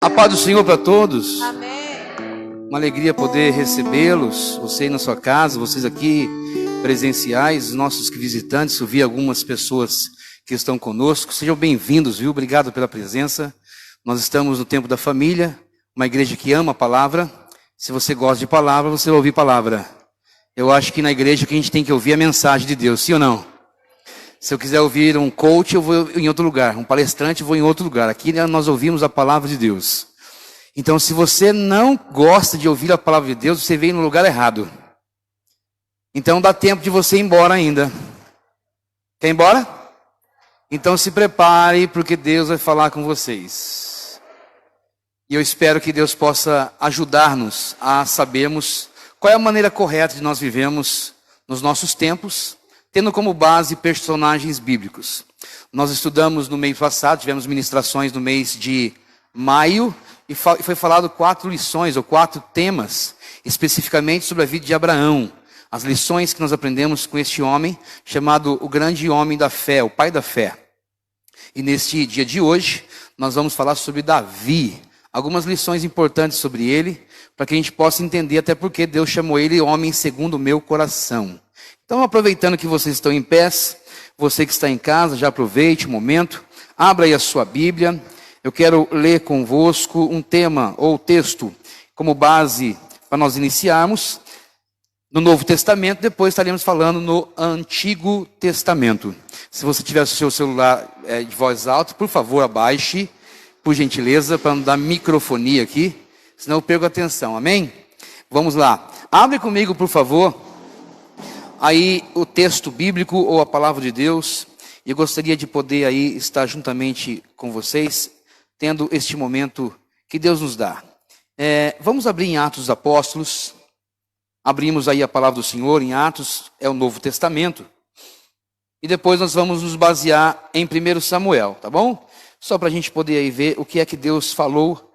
A paz do Senhor para todos. Amém. Uma alegria poder recebê-los, você aí na sua casa, vocês aqui presenciais, nossos visitantes. Eu vi algumas pessoas que estão conosco. Sejam bem-vindos, viu? Obrigado pela presença. Nós estamos no tempo da família, uma igreja que ama a palavra. Se você gosta de palavra, você vai ouvir palavra. Eu acho que na igreja que a gente tem que ouvir a mensagem de Deus, sim ou não? Se eu quiser ouvir um coach, eu vou em outro lugar. Um palestrante, eu vou em outro lugar. Aqui nós ouvimos a palavra de Deus. Então, se você não gosta de ouvir a palavra de Deus, você veio no lugar errado. Então, dá tempo de você ir embora ainda. Quer ir embora? Então, se prepare, porque Deus vai falar com vocês. E eu espero que Deus possa ajudar-nos a sabermos qual é a maneira correta de nós vivemos nos nossos tempos, tendo como base personagens bíblicos. Nós estudamos no mês passado, tivemos ministrações no mês de maio, e foi falado 4 lições, ou 4 temas, especificamente sobre a vida de Abraão. As lições que nós aprendemos com este homem, chamado o grande homem da fé, o pai da fé. E neste dia de hoje, nós vamos falar sobre Davi. Algumas lições importantes sobre ele, para que a gente possa entender até porque Deus chamou ele homem segundo o meu coração. Então, aproveitando que vocês estão em pés, você que está em casa, já aproveite o momento, abra aí a sua Bíblia. Eu quero ler convosco um tema ou texto como base para nós iniciarmos no Novo Testamento, depois estaremos falando no Antigo Testamento. Se você tiver o seu celular de voz alta, por favor, abaixe, por gentileza, para não dar microfonia aqui, senão eu perco a atenção, amém? Vamos lá, abre comigo, por favor, aí o texto bíblico ou a palavra de Deus. E eu gostaria de poder aí estar juntamente com vocês, tendo este momento que Deus nos dá. Vamos abrir em Atos dos Apóstolos. Abrimos aí a palavra do Senhor em Atos, é o Novo Testamento. E depois nós vamos nos basear em 1 Samuel, tá bom? Só para a gente poder aí ver o que é que Deus falou,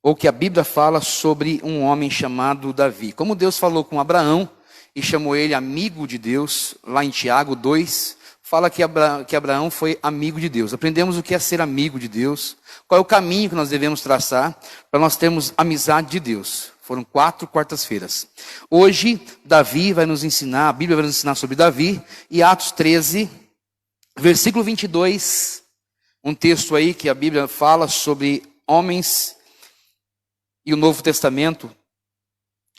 ou que a Bíblia fala sobre um homem chamado Davi. Como Deus falou com Abraão, e chamou ele amigo de Deus, lá em Tiago 2, fala que Abraão foi amigo de Deus. Aprendemos o que é ser amigo de Deus, qual é o caminho que nós devemos traçar para nós termos amizade de Deus. Foram 4 quartas-feiras. Hoje, Davi vai nos ensinar, a Bíblia vai nos ensinar sobre Davi, e Atos 13, versículo 22, um texto aí que a Bíblia fala sobre homens, e o Novo Testamento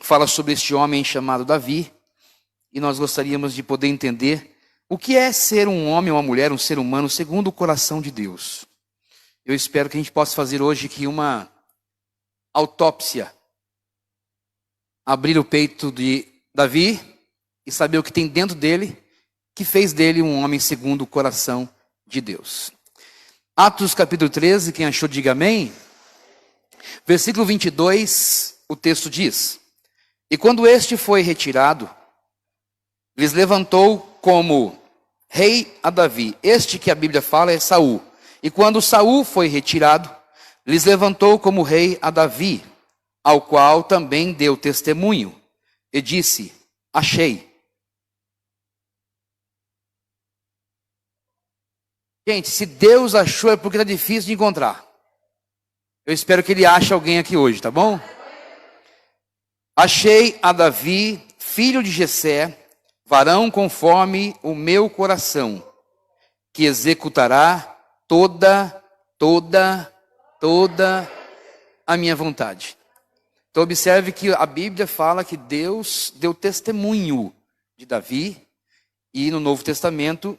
fala sobre este homem chamado Davi, e nós gostaríamos de poder entender o que é ser um homem ou uma mulher, um ser humano, segundo o coração de Deus. Eu espero que a gente possa fazer hoje aqui uma autópsia, abrir o peito de Davi e saber o que tem dentro dele, que fez dele um homem segundo o coração de Deus. Atos capítulo 13, quem achou diga amém. Versículo 22, o texto diz: E quando este foi retirado, lhes levantou como rei a Davi. Este que a Bíblia fala é Saul. E quando Saul foi retirado, lhes levantou como rei a Davi, ao qual também deu testemunho, e disse: achei. Gente, se Deus achou é porque está difícil de encontrar. Eu espero que ele ache alguém aqui hoje, tá bom? Achei a Davi, filho de Jessé, varão conforme o meu coração, que executará toda a minha vontade. Então observe que a Bíblia fala que Deus deu testemunho de Davi, e no Novo Testamento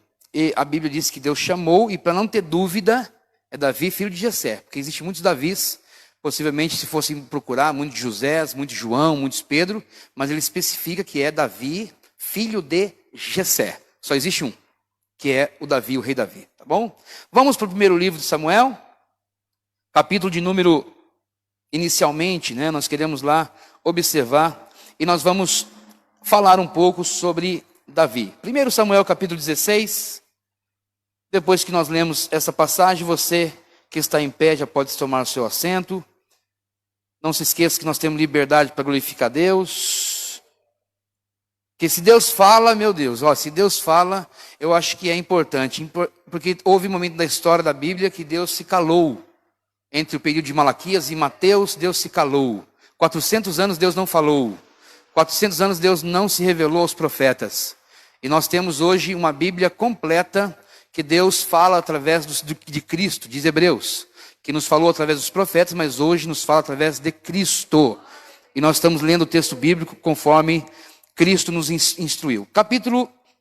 a Bíblia diz que Deus chamou, e para não ter dúvida, é Davi, filho de Jessé, porque existem muitos Davis, possivelmente se fossem procurar, muitos Josés, muitos João, muitos Pedro, mas ele especifica que é Davi, filho de Jessé. Só existe um, que é o Davi, o rei Davi, tá bom? Vamos para o primeiro livro de Samuel, capítulo de número, inicialmente, né, nós queremos lá observar, e nós vamos falar um pouco sobre Davi. 1 Samuel capítulo 16, depois que nós lemos essa passagem, você que está em pé já pode tomar o seu assento. Não se esqueça que nós temos liberdade para glorificar Deus. Porque se Deus fala, meu Deus, se Deus fala, eu acho que é importante. Porque houve um momento da história da Bíblia que Deus se calou. Entre o período de Malaquias e Mateus, Deus se calou. 400 anos Deus não falou. 400 anos Deus não se revelou aos profetas. E nós temos hoje uma Bíblia completa que Deus fala através de Cristo, diz Hebreus, que nos falou através dos profetas, mas hoje nos fala através de Cristo. E nós estamos lendo o texto bíblico conforme Cristo nos instruiu.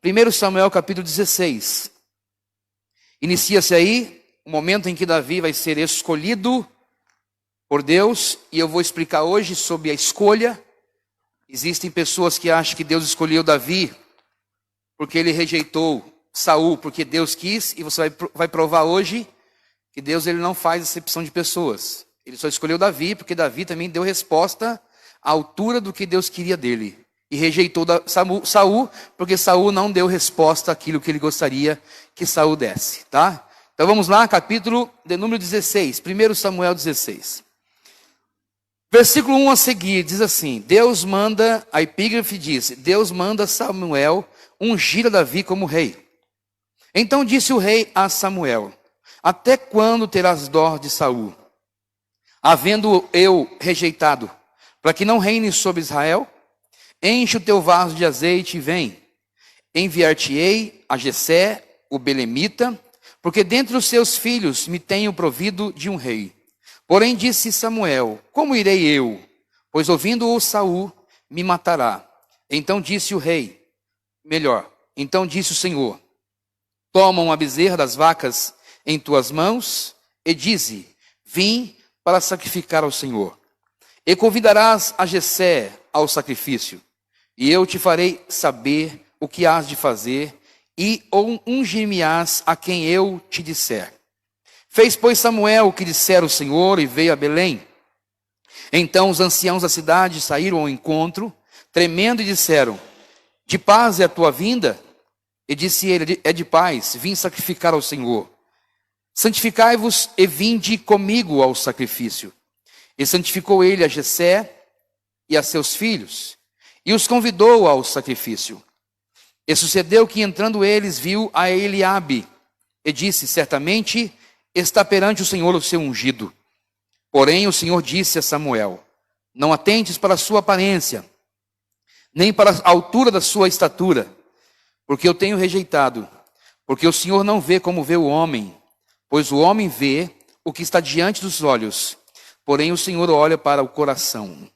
1 Samuel, capítulo 16. Inicia-se aí o momento em que Davi vai ser escolhido por Deus, e eu vou explicar hoje sobre a escolha. Existem pessoas que acham que Deus escolheu Davi porque ele rejeitou Saul, porque Deus quis, e você vai provar hoje que Deus ele não faz acepção de pessoas. Ele só escolheu Davi porque Davi também deu resposta à altura do que Deus queria dele. E rejeitou Saul porque Saul não deu resposta àquilo que ele gostaria que Saul desse, tá? Então vamos lá, capítulo de número 16, 1 Samuel 16. Versículo 1 a seguir, diz assim, Deus manda, a epígrafe diz, Deus manda Samuel ungir a Davi como rei. Então disse o rei a Samuel, até quando terás dó de Saul, havendo eu rejeitado, para que não reine sobre Israel? Enche o teu vaso de azeite e vem. Enviar-te-ei a Jessé, o belemita, porque dentre os seus filhos me tenho provido de um rei. Porém disse Samuel, como irei eu? Pois ouvindo-o Saul, me matará. Então disse o rei, então disse o Senhor, toma uma bezerra das vacas em tuas mãos e dize, vim para sacrificar ao Senhor. E convidarás a Jessé ao sacrifício, e eu te farei saber o que hás de fazer, e ungir-me-ás a quem eu te disser. Fez, pois, Samuel o que dissera o Senhor, e veio a Belém. Então os anciãos da cidade saíram ao encontro, tremendo, e disseram, de paz é a tua vinda? E disse ele, é de paz, vim sacrificar ao Senhor. Santificai-vos e vinde comigo ao sacrifício. E santificou ele a Jessé e a seus filhos, e os convidou ao sacrifício. E sucedeu que, entrando eles, viu a Eliabe, e disse, certamente está perante o Senhor o seu ungido. Porém o Senhor disse a Samuel, não atentes para a sua aparência, nem para a altura da sua estatura, porque eu tenho rejeitado, porque o Senhor não vê como vê o homem, pois o homem vê o que está diante dos olhos, porém o Senhor olha para o coração.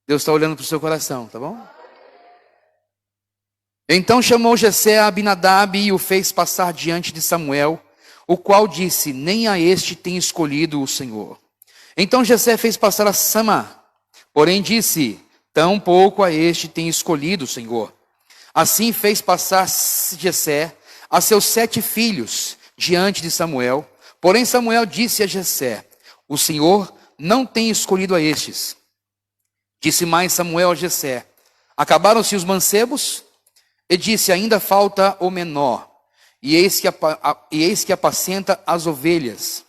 Deus está olhando para o seu coração, tá bom? Então chamou Jessé a Abinadab e o fez passar diante de Samuel, o qual disse, nem a este tem escolhido o Senhor. Então Jessé fez passar a Samá, porém disse, tampouco a este tem escolhido o Senhor. Assim fez passar Jessé a seus 7 filhos diante de Samuel, porém Samuel disse a Jessé, o Senhor não tem escolhido a estes. Disse mais Samuel a Jessé, acabaram-se os mancebos? E disse, ainda falta o menor, e eis que apacenta as ovelhas.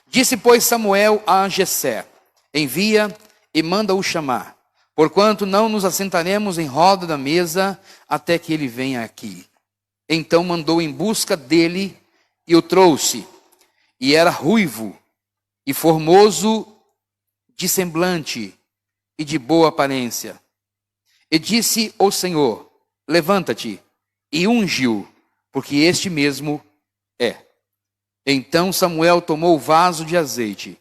Disse, pois, Samuel a Jessé, envia e manda-o chamar, porquanto não nos assentaremos em roda da mesa até que ele venha aqui. Então mandou em busca dele e o trouxe, e era ruivo e formoso de semblante e de boa aparência. E disse o Senhor, levanta-te e unge-o, porque este mesmo é. Então Samuel tomou o vaso de azeite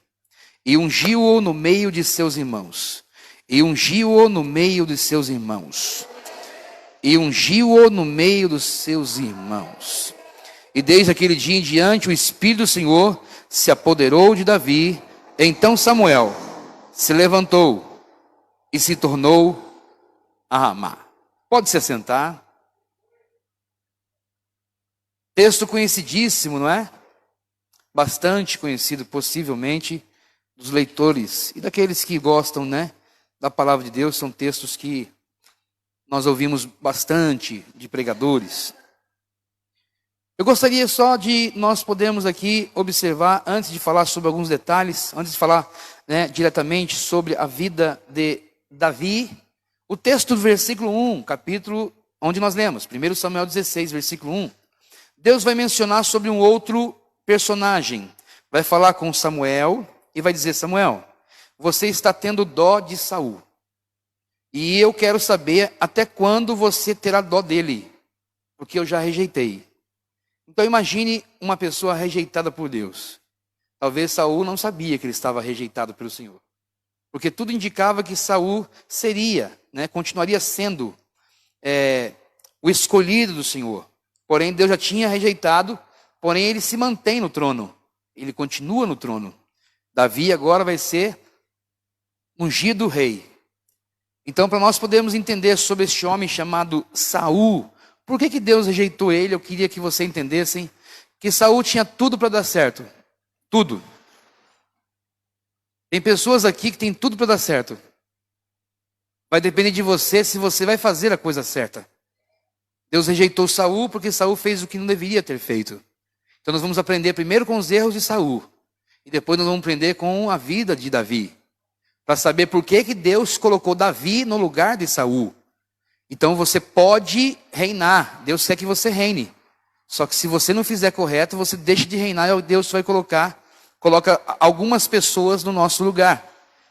e ungiu-o no meio de seus irmãos. E ungiu-o no meio de seus irmãos. E ungiu-o no meio dos seus irmãos. E desde aquele dia em diante o Espírito do Senhor se apoderou de Davi. Então Samuel se levantou e se tornou a Ramá. Pode se assentar. Texto conhecidíssimo, não é? Bastante conhecido, possivelmente, dos leitores e daqueles que gostam, né, da palavra de Deus. São textos que nós ouvimos bastante de pregadores. Eu gostaria só de nós podermos aqui observar, antes de falar sobre alguns detalhes, antes de falar, né, diretamente sobre a vida de Davi, o texto do versículo 1, capítulo onde nós lemos, 1 Samuel 16, versículo 1. Deus vai mencionar sobre um outro personagem, vai falar com Samuel e vai dizer: Samuel, você está tendo dó de Saul. E eu quero saber até quando você terá dó dele, porque eu já rejeitei. Então imagine uma pessoa rejeitada por Deus. Talvez Saul não sabia que ele estava rejeitado pelo Senhor, porque tudo indicava que Saul seria, continuaria sendo o escolhido do Senhor. Porém, Deus já tinha rejeitado, porém ele se mantém no trono. Ele continua no trono. Davi agora vai ser ungido rei. Então, para nós podermos entender sobre este homem chamado Saul, por que Deus rejeitou ele? Eu queria que vocês entendessem que Saul tinha tudo para dar certo. Tudo. Tem pessoas aqui que tem tudo para dar certo. Vai depender de você se você vai fazer a coisa certa. Deus rejeitou Saul porque Saul fez o que não deveria ter feito. Então nós vamos aprender primeiro com os erros de Saul. E depois nós vamos aprender com a vida de Davi. Para saber por que Deus colocou Davi no lugar de Saul. Então você pode reinar. Deus quer que você reine. Só que se você não fizer correto, você deixa de reinar e Deus vai coloca algumas pessoas no nosso lugar.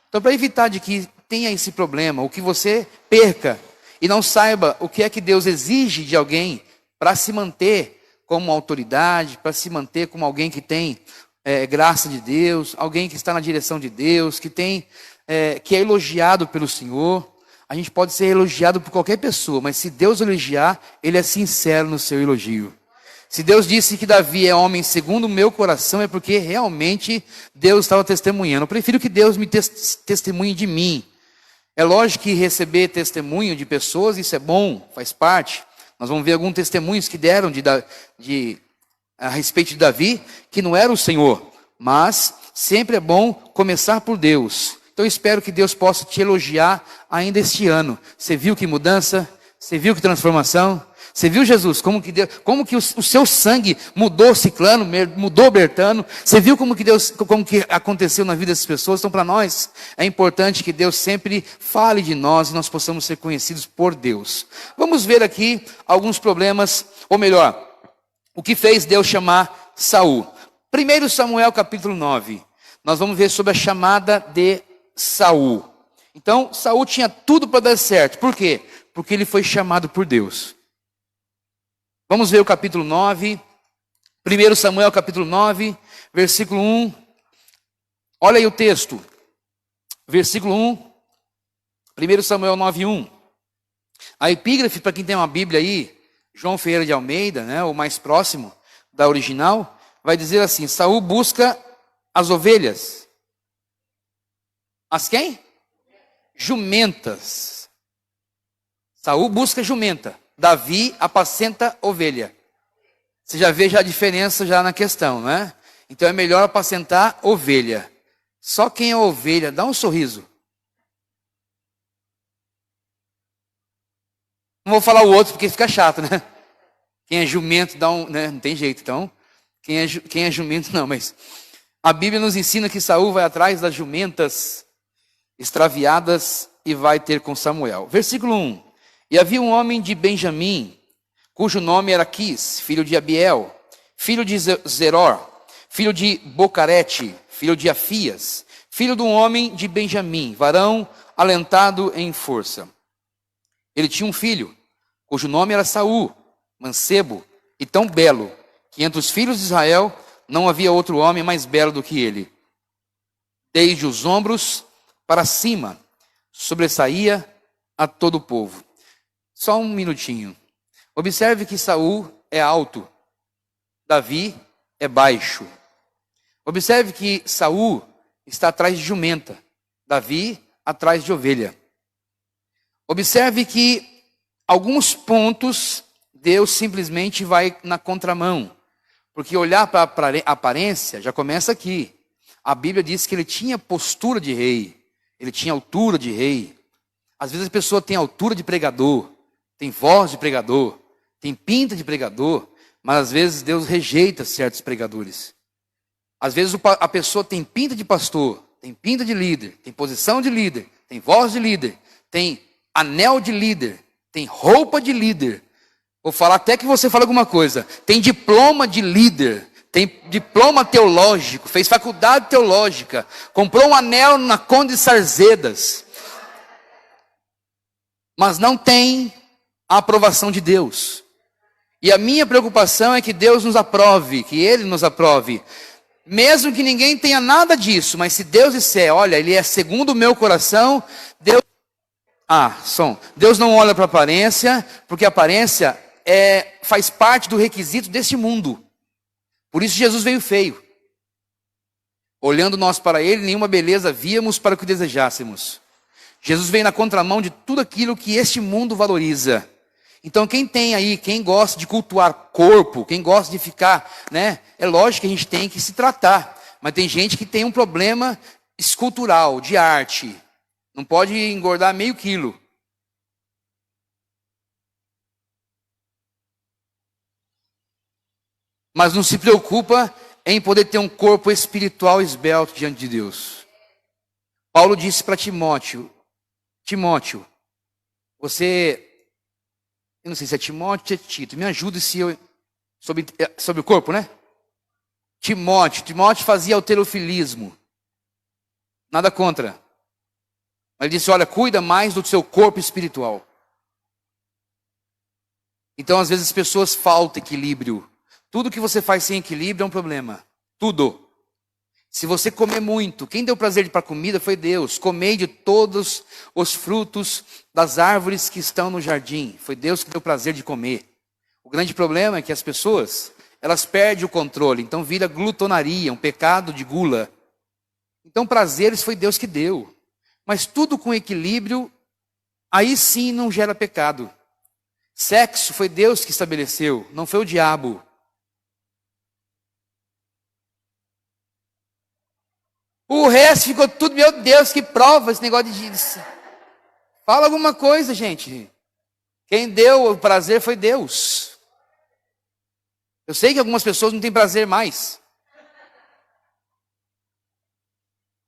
Então, para evitar de que tenha esse problema, ou que você perca e não saiba o que é que Deus exige de alguém para se manter como autoridade, para se manter como alguém que tem graça de Deus, alguém que está na direção de Deus, que é elogiado pelo Senhor. A gente pode ser elogiado por qualquer pessoa, mas se Deus elogiar, Ele é sincero no seu elogio. Se Deus disse que Davi é homem segundo o meu coração, é porque realmente Deus estava testemunhando. Eu prefiro que Deus me testemunhe de mim. É lógico que receber testemunho de pessoas, isso é bom, faz parte. Nós vamos ver alguns testemunhos que deram a respeito de Davi, que não era o Senhor. Mas sempre é bom começar por Deus. Então eu espero que Deus possa te elogiar ainda este ano. Você viu que mudança? Você viu que transformação? Você viu, Jesus, como que o seu sangue mudou Ciclano, mudou Bertano? Você viu como que aconteceu na vida dessas pessoas? Então, para nós, é importante que Deus sempre fale de nós e nós possamos ser conhecidos por Deus. Vamos ver aqui alguns problemas, ou melhor, o que fez Deus chamar Saul. 1 Samuel capítulo 9, nós vamos ver sobre a chamada de Saul. Então, Saul tinha tudo para dar certo. Por quê? Porque ele foi chamado por Deus. Vamos ver o capítulo 9, 1 Samuel capítulo 9, versículo 1. Olha aí o texto, versículo 1, 1 Samuel 9, 1. A epígrafe, para quem tem uma Bíblia aí, João Ferreira de Almeida, o mais próximo da original, vai dizer assim: Saul busca as ovelhas. As quem? Jumentas. Saul busca jumenta. Davi apacenta ovelha. Você já vê a diferença já na questão, né? Então é melhor apacentar ovelha. Só quem é ovelha, dá um sorriso. Não vou falar o outro porque fica chato, né? Quem é jumento dá não tem jeito. Então, quem é jumento não, mas a Bíblia nos ensina que Saul vai atrás das jumentas extraviadas e vai ter com Samuel. Versículo 1. E havia um homem de Benjamim, cujo nome era Quis, filho de Abiel, filho de Zeror, filho de Bocarete, filho de Afias, filho de um homem de Benjamim, varão alentado em força. Ele tinha um filho, cujo nome era Saul, mancebo e tão belo, que entre os filhos de Israel não havia outro homem mais belo do que ele. Desde os ombros para cima, sobressaía a todo o povo. Só um minutinho. Observe que Saul é alto, Davi é baixo. Observe que Saul está atrás de jumenta, Davi atrás de ovelha. Observe que alguns pontos Deus simplesmente vai na contramão, porque olhar para a aparência já começa aqui. A Bíblia diz que ele tinha postura de rei, ele tinha altura de rei. Às vezes a pessoa tem altura de pregador, tem voz de pregador, tem pinta de pregador, mas às vezes Deus rejeita certos pregadores. Às vezes a pessoa tem pinta de pastor, tem pinta de líder, tem posição de líder, tem voz de líder, tem anel de líder, tem roupa de líder. Vou falar até que você fale alguma coisa. Tem diploma de líder, tem diploma teológico, fez faculdade teológica, comprou um anel na Conde de Sarzedas, mas não tem a aprovação de Deus. E a minha preocupação é que Deus nos aprove, que Ele nos aprove. Mesmo que ninguém tenha nada disso, mas se Deus disser, olha, Ele é segundo o meu coração, Deus... Deus não olha para a aparência, porque a aparência faz parte do requisito deste mundo. Por isso Jesus veio feio. Olhando nós para Ele, nenhuma beleza víamos para o que desejássemos. Jesus veio na contramão de tudo aquilo que este mundo valoriza. Então quem tem aí, quem gosta de cultuar corpo, quem gosta de ficar, né? É lógico que a gente tem que se tratar. Mas tem gente que tem um problema escultural, de arte. Não pode engordar meio quilo. Mas não se preocupa em poder ter um corpo espiritual esbelto diante de Deus. Paulo disse para Timóteo, você... Eu não sei se é Timóteo ou é Tito. Me ajude se eu... Sobre o corpo, né? Timóteo fazia halterofilismo. Nada contra. Mas ele disse, olha, cuida mais do seu corpo espiritual. Então, às vezes, as pessoas faltam equilíbrio. Tudo que você faz sem equilíbrio é um problema. Tudo. Se você comer muito, quem deu prazer para a comida foi Deus. Comei de todos os frutos das árvores que estão no jardim. Foi Deus que deu prazer de comer. O grande problema é que as pessoas, elas perdem o controle. Então vira glutonaria, um pecado de gula. Então prazeres foi Deus que deu. Mas tudo com equilíbrio, aí sim não gera pecado. Sexo foi Deus que estabeleceu, não foi o diabo. O resto ficou tudo, meu Deus, que prova esse negócio de... Fala alguma coisa, gente. Quem deu o prazer foi Deus. Eu sei que algumas pessoas não têm prazer mais.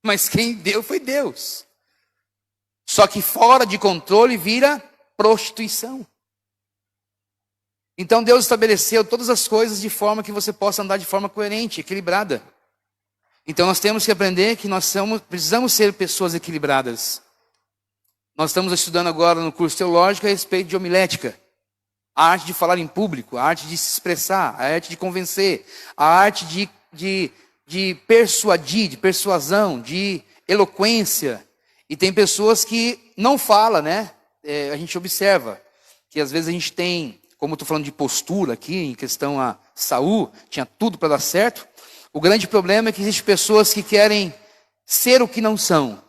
Mas quem deu foi Deus. Só que fora de controle vira prostituição. Então Deus estabeleceu todas as coisas de forma que você possa andar de forma coerente, equilibrada. Então nós temos que aprender que precisamos ser pessoas equilibradas. Nós estamos estudando agora no curso teológico a respeito de homilética. A arte de falar em público, a arte de se expressar, a arte de convencer, a arte de persuadir, de persuasão, de eloquência. E tem pessoas que não falam, né? A gente observa que às vezes a gente tem, como eu estou falando de postura aqui, em questão a Saul, tinha tudo para dar certo. O grande problema é que existem pessoas que querem ser o que não são.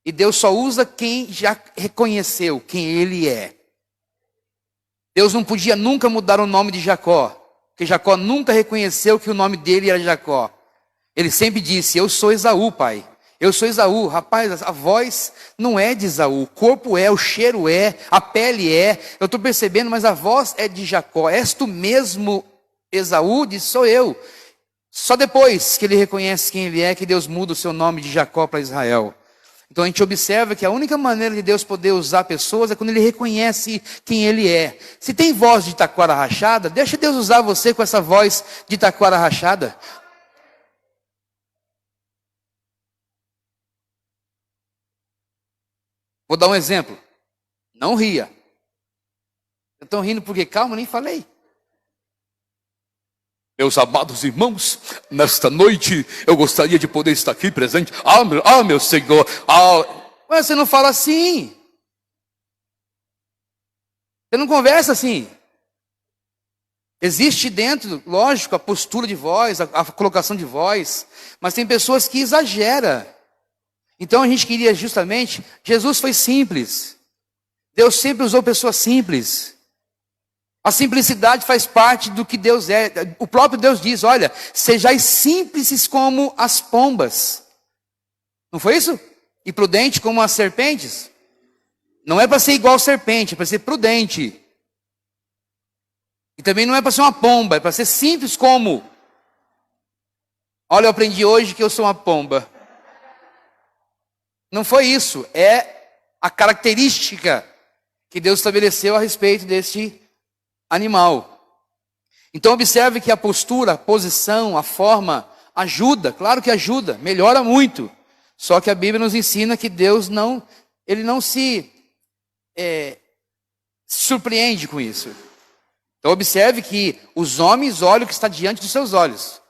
E Deus só usa quem já reconheceu quem Ele é. Deus não podia nunca mudar o nome de Jacó, porque Jacó nunca reconheceu que o nome dele era Jacó. Ele sempre disse, eu sou Esaú, pai. Eu sou Esaú. Rapaz, a voz não é de Esaú, o corpo é, o cheiro é, a pele é. Eu estou percebendo, mas a voz é de Jacó. És tu mesmo, Esaú? Diz, sou eu. Só depois que ele reconhece quem ele é, que Deus muda o seu nome de Jacó para Israel. Então a gente observa que a única maneira de Deus poder usar pessoas é quando ele reconhece quem ele é. Se tem voz de taquara rachada, deixa Deus usar você com essa voz de taquara rachada. Vou dar um exemplo. Não ria. Estão rindo porque, calma, nem falei. Meus amados irmãos, nesta noite eu gostaria de poder estar aqui presente. Meu Senhor. Mas você não fala assim. Você não conversa assim. Existe dentro, lógico, a postura de voz, a colocação de voz. Mas tem pessoas que exageram. Então a gente queria justamente... Jesus foi simples. Deus sempre usou pessoas simples. A simplicidade faz parte do que Deus é. O próprio Deus diz, olha, sejais simples como as pombas. Não foi isso? E prudente como as serpentes. Não é para ser igual serpente, é para ser prudente. E também não é para ser uma pomba, é para ser simples como. Olha, eu aprendi hoje que eu sou uma pomba. Não foi isso, é a característica que Deus estabeleceu a respeito deste animal. Então observe que a postura, a posição, a forma ajuda, claro que ajuda, melhora muito. Só que a Bíblia nos ensina que Deus ele não se surpreende com isso. Então observe que os homens olham o que está diante dos seus olhos.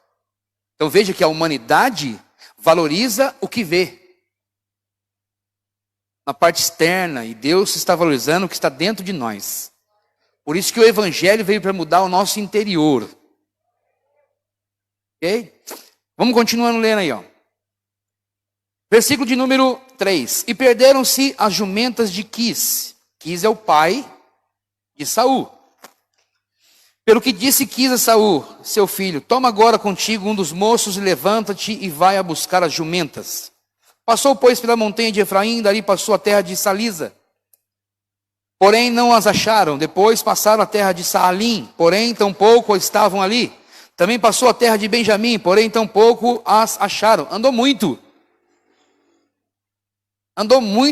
Então veja que a humanidade valoriza o que vê na parte externa, e Deus está valorizando o que está dentro de nós. Por isso que o Evangelho veio para mudar o nosso interior. Ok? Vamos continuando lendo aí, ó. Versículo de número 3. E perderam-se as jumentas de Quis. Quis é o pai de Saul. Pelo que disse Quis a Saul, seu filho: toma agora contigo um dos moços e levanta-te e vai a buscar as jumentas. Passou, pois, pela montanha de Efraim, dali passou a terra de Salisa. Porém não as acharam. Depois passaram a terra de Saalim, porém tampouco estavam ali. Também passou a terra de Benjamim, porém tampouco as acharam. Andou muito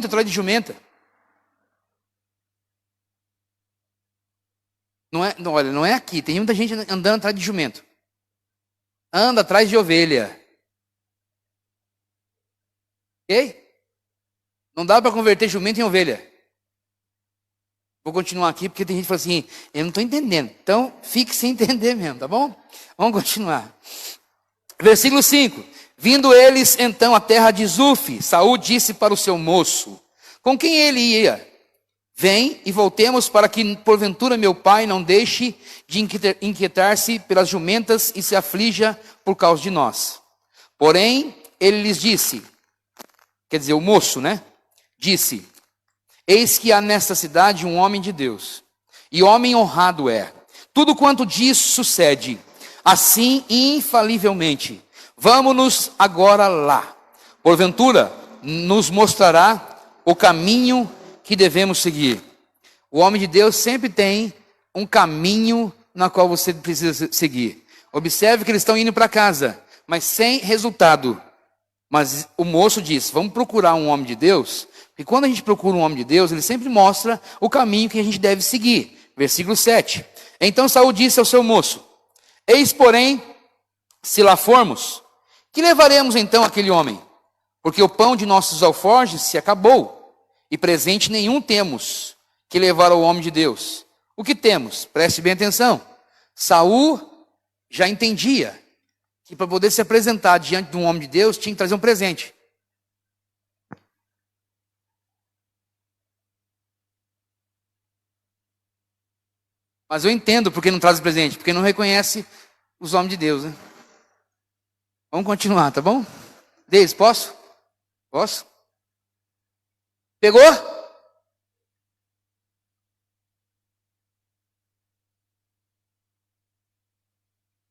atrás de jumenta. Olha, não é aqui. Tem muita gente andando atrás de jumento. Anda atrás de ovelha. Ok? Não dá para converter jumento em ovelha. Vou continuar aqui porque tem gente que fala assim: eu não estou entendendo. Então fique sem entender mesmo, tá bom? Vamos continuar. Versículo 5. Vindo eles então à terra de Zuf, Saul disse para o seu moço, com quem ele ia: vem e voltemos, para que porventura meu pai não deixe de inquietar-se pelas jumentas e se aflija por causa de nós. Porém ele lhes disse, quer dizer, o moço, né? Disse: eis que há nesta cidade um homem de Deus, e homem honrado é. Tudo quanto diz sucede, assim infalivelmente. Vamos-nos agora lá. Porventura nos mostrará o caminho que devemos seguir. O homem de Deus sempre tem um caminho na qual você precisa seguir. Observe que eles estão indo para casa, mas sem resultado. Mas o moço diz: vamos procurar um homem de Deus. E quando a gente procura um homem de Deus, ele sempre mostra o caminho que a gente deve seguir. Versículo 7. Então Saul disse ao seu moço: eis, porém, se lá formos, que levaremos então aquele homem? Porque o pão de nossos alforjes se acabou, e presente nenhum temos que levar ao homem de Deus. O que temos? Preste bem atenção. Saul já entendia que para poder se apresentar diante de um homem de Deus, tinha que trazer um presente. Mas eu entendo porque não traz presente, porque não reconhece os homens de Deus, né? Vamos continuar, tá bom? Deise, posso? Posso? Pegou?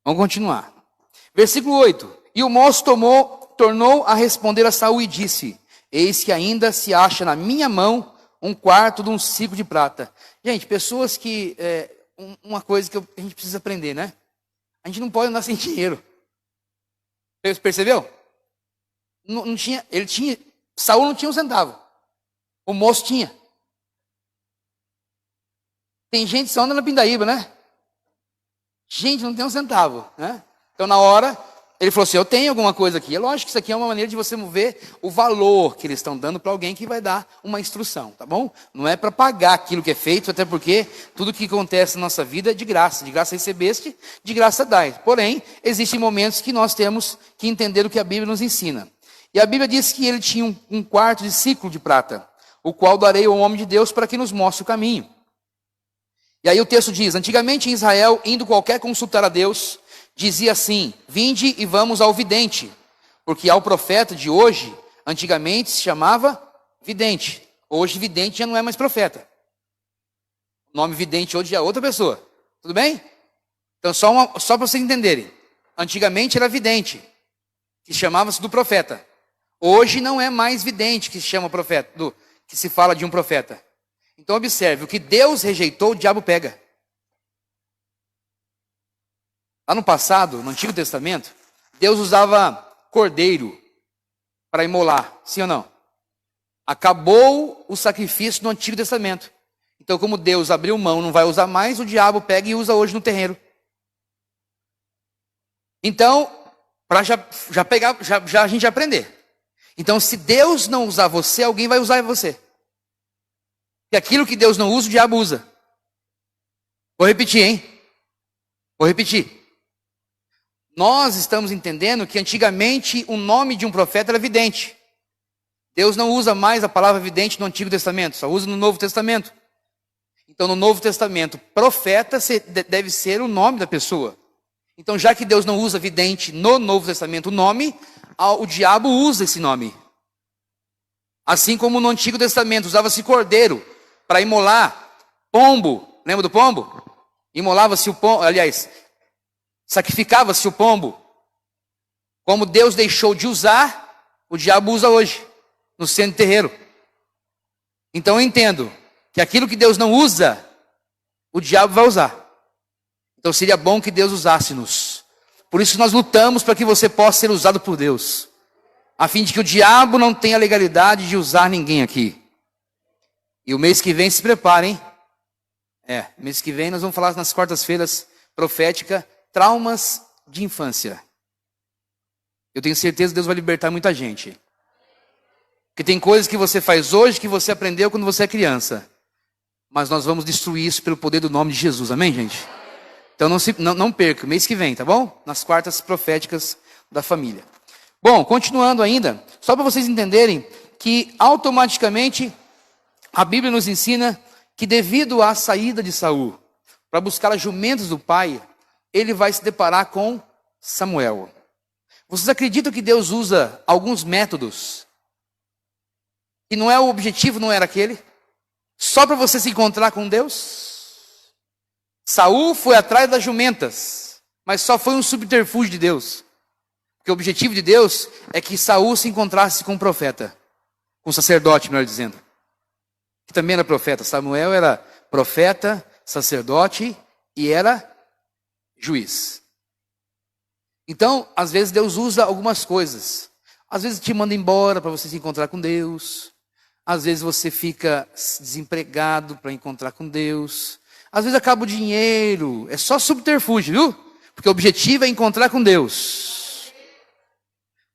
Vamos continuar. Versículo 8. E o moço tornou a responder a Saul e disse: eis que ainda se acha na minha mão um quarto de um ciclo de prata. Gente, pessoas que... uma coisa que a gente precisa aprender, né? A gente não pode andar sem dinheiro. Percebeu? Não tinha, Saul não tinha um centavo. O moço tinha. Tem gente que só anda na pindaíba, né? Gente, não tem um centavo, né? Então na hora, ele falou assim: eu tenho alguma coisa aqui. É lógico que isso aqui é uma maneira de você ver o valor que eles estão dando para alguém que vai dar uma instrução, tá bom? Não é para pagar aquilo que é feito, até porque tudo que acontece na nossa vida é de graça recebeste, de graça dai. Porém, existem momentos que nós temos que entender o que a Bíblia nos ensina. E a Bíblia diz que ele tinha um quarto de ciclo de prata, o qual darei ao homem de Deus para que nos mostre o caminho. E aí o texto diz: antigamente em Israel, indo qualquer consultar a Deus, dizia assim: vinde e vamos ao vidente. Porque ao profeta de hoje, antigamente se chamava vidente. Hoje vidente já não é mais profeta. O nome vidente hoje é outra pessoa. Tudo bem? Então só para vocês entenderem. Antigamente era vidente, que chamava-se do profeta. Hoje não é mais vidente que se chama profeta, que se fala de um profeta. Então observe, o que Deus rejeitou, o diabo pega. Lá no passado, no Antigo Testamento, Deus usava cordeiro para imolar, sim ou não? Acabou o sacrifício no Antigo Testamento. Então, como Deus abriu mão, não vai usar mais, o diabo pega e usa hoje no terreiro. Então, para já pegar, a gente aprender. Então, se Deus não usar você, alguém vai usar você. E aquilo que Deus não usa, o diabo usa. Vou repetir, hein? Vou repetir. Nós estamos entendendo que antigamente o nome de um profeta era vidente. Deus não usa mais a palavra vidente no Antigo Testamento, só usa no Novo Testamento. Então, no Novo Testamento, profeta deve ser o nome da pessoa. Então, já que Deus não usa vidente no Novo Testamento o nome, o diabo usa esse nome. Assim como no Antigo Testamento usava-se cordeiro para imolar, pombo, lembra do pombo? Imolava-se o pombo, aliás, sacrificava-se o pombo. Como Deus deixou de usar, o diabo usa hoje, no centro terreiro. Então eu entendo que aquilo que Deus não usa, o diabo vai usar. Então seria bom que Deus usasse-nos. Por isso nós lutamos para que você possa ser usado por Deus, a fim de que o diabo não tenha legalidade de usar ninguém aqui. E o mês que vem se preparem. Mês que vem nós vamos falar nas quartas-feiras profética, traumas de infância. Eu tenho certeza que Deus vai libertar muita gente. Porque tem coisas que você faz hoje que você aprendeu quando você é criança. Mas nós vamos destruir isso pelo poder do nome de Jesus. Amém, gente? Então não perca, mês que vem, tá bom? Nas quartas proféticas da família. Bom, continuando ainda, só para vocês entenderem que automaticamente a Bíblia nos ensina que devido à saída de Saul para buscar as jumentas do pai, ele vai se deparar com Samuel. Vocês acreditam que Deus usa alguns métodos e não é o objetivo, não era aquele? Só para você se encontrar com Deus? Saul foi atrás das jumentas, mas só foi um subterfúgio de Deus. Porque o objetivo de Deus é que Saul se encontrasse com um profeta, com um sacerdote, melhor dizendo. Que também era profeta. Samuel era profeta, sacerdote e era juiz. Então, às vezes Deus usa algumas coisas. Às vezes te manda embora para você se encontrar com Deus. Às vezes você fica desempregado para encontrar com Deus. Às vezes acaba o dinheiro. É só subterfúgio, viu? Porque o objetivo é encontrar com Deus.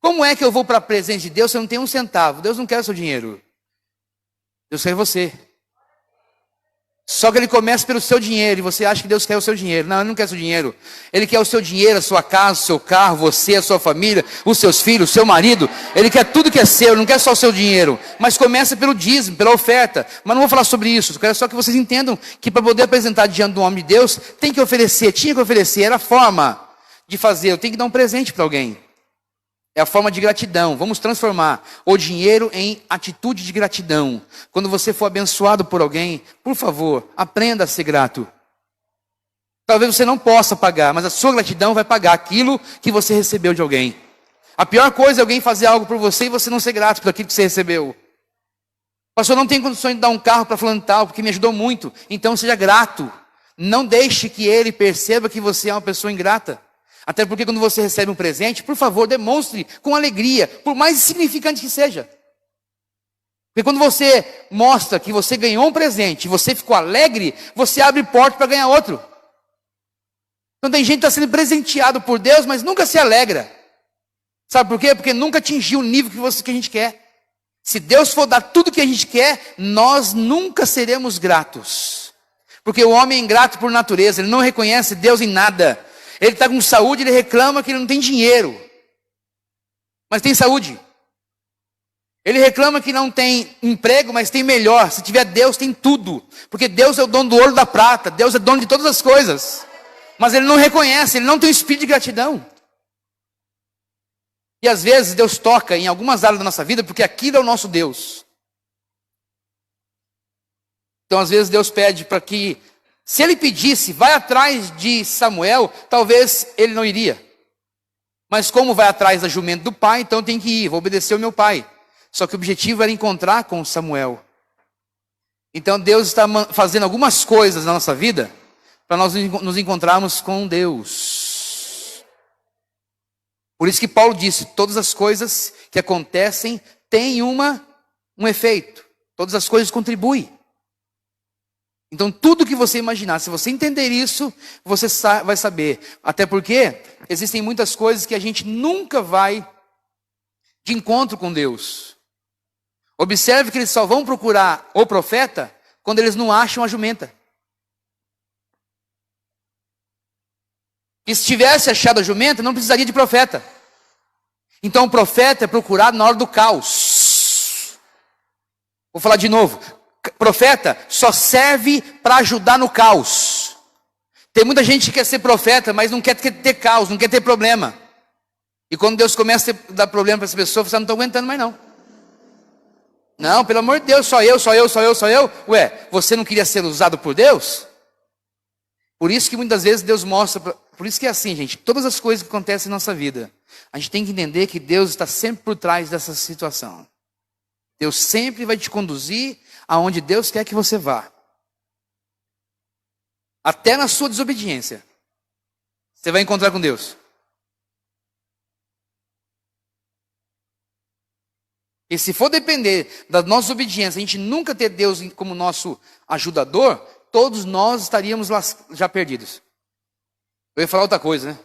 Como é que eu vou para a presença de Deus se eu não tenho um centavo? Deus não quer o seu dinheiro. Deus quer você. Só que ele começa pelo seu dinheiro e você acha que Deus quer o seu dinheiro. Não, ele não quer o seu dinheiro. Ele quer o seu dinheiro, a sua casa, o seu carro, você, a sua família, os seus filhos, o seu marido. Ele quer tudo que é seu, ele não quer só o seu dinheiro. Mas começa pelo dízimo, pela oferta. Mas não vou falar sobre isso. Eu quero só que vocês entendam que para poder apresentar diante do homem de Deus, tem que oferecer, tinha que oferecer. Era a forma de fazer. Eu tenho que dar um presente para alguém. É a forma de gratidão. Vamos transformar o dinheiro em atitude de gratidão. Quando você for abençoado por alguém, por favor, aprenda a ser grato. Talvez você não possa pagar, mas a sua gratidão vai pagar aquilo que você recebeu de alguém. A pior coisa é alguém fazer algo por você e você não ser grato por aquilo que você recebeu. Pastor, não tem condições de dar um carro para fulano tal, porque me ajudou muito. Então seja grato. Não deixe que ele perceba que você é uma pessoa ingrata. Até porque quando você recebe um presente, por favor, demonstre com alegria, por mais insignificante que seja. Porque quando você mostra que você ganhou um presente, e você ficou alegre, você abre porta para ganhar outro. Então tem gente que está sendo presenteado por Deus, mas nunca se alegra. Sabe por quê? Porque nunca atingiu o nível que a gente quer. Se Deus for dar tudo que a gente quer, nós nunca seremos gratos. Porque o homem é ingrato por natureza, ele não reconhece Deus em nada. Ele está com saúde, ele reclama que ele não tem dinheiro. Mas tem saúde. Ele reclama que não tem emprego, mas tem melhor. Se tiver Deus, tem tudo. Porque Deus é o dono do ouro e da prata. Deus é dono de todas as coisas. Mas ele não reconhece, ele não tem o espírito de gratidão. E às vezes Deus toca em algumas áreas da nossa vida, porque aquilo é o nosso Deus. Então às vezes Deus pede para que, se ele pedisse, vai atrás de Samuel, talvez ele não iria. Mas como vai atrás da jumenta do pai, então tem que ir, vou obedecer o meu pai. Só que o objetivo era encontrar com Samuel. Então Deus está fazendo algumas coisas na nossa vida, para nós nos encontrarmos com Deus. Por isso que Paulo disse, todas as coisas que acontecem têm um efeito. Todas as coisas contribuem. Então tudo que você imaginar, se você entender isso, você vai saber. Até porque existem muitas coisas que a gente nunca vai de encontro com Deus. Observe que eles só vão procurar o profeta quando eles não acham a jumenta. E se tivesse achado a jumenta, não precisaria de profeta. Então o profeta é procurado na hora do caos. Vou falar de novo. Profeta só serve para ajudar no caos. Tem muita gente que quer ser profeta, mas não quer ter caos, não quer ter problema. E quando Deus começa a dar problema para essa pessoa, você não está aguentando mais não. Não, pelo amor de Deus, só eu. Ué, você não queria ser usado por Deus? Por isso que muitas vezes Deus mostra, por isso que é assim, gente, todas as coisas que acontecem na nossa vida, a gente tem que entender que Deus está sempre por trás dessa situação. Deus sempre vai te conduzir aonde Deus quer que você vá. Até na sua desobediência, você vai encontrar com Deus. E se for depender da nossa obediência, a gente nunca ter Deus como nosso ajudador, todos nós estaríamos já perdidos. Eu ia falar outra coisa, né?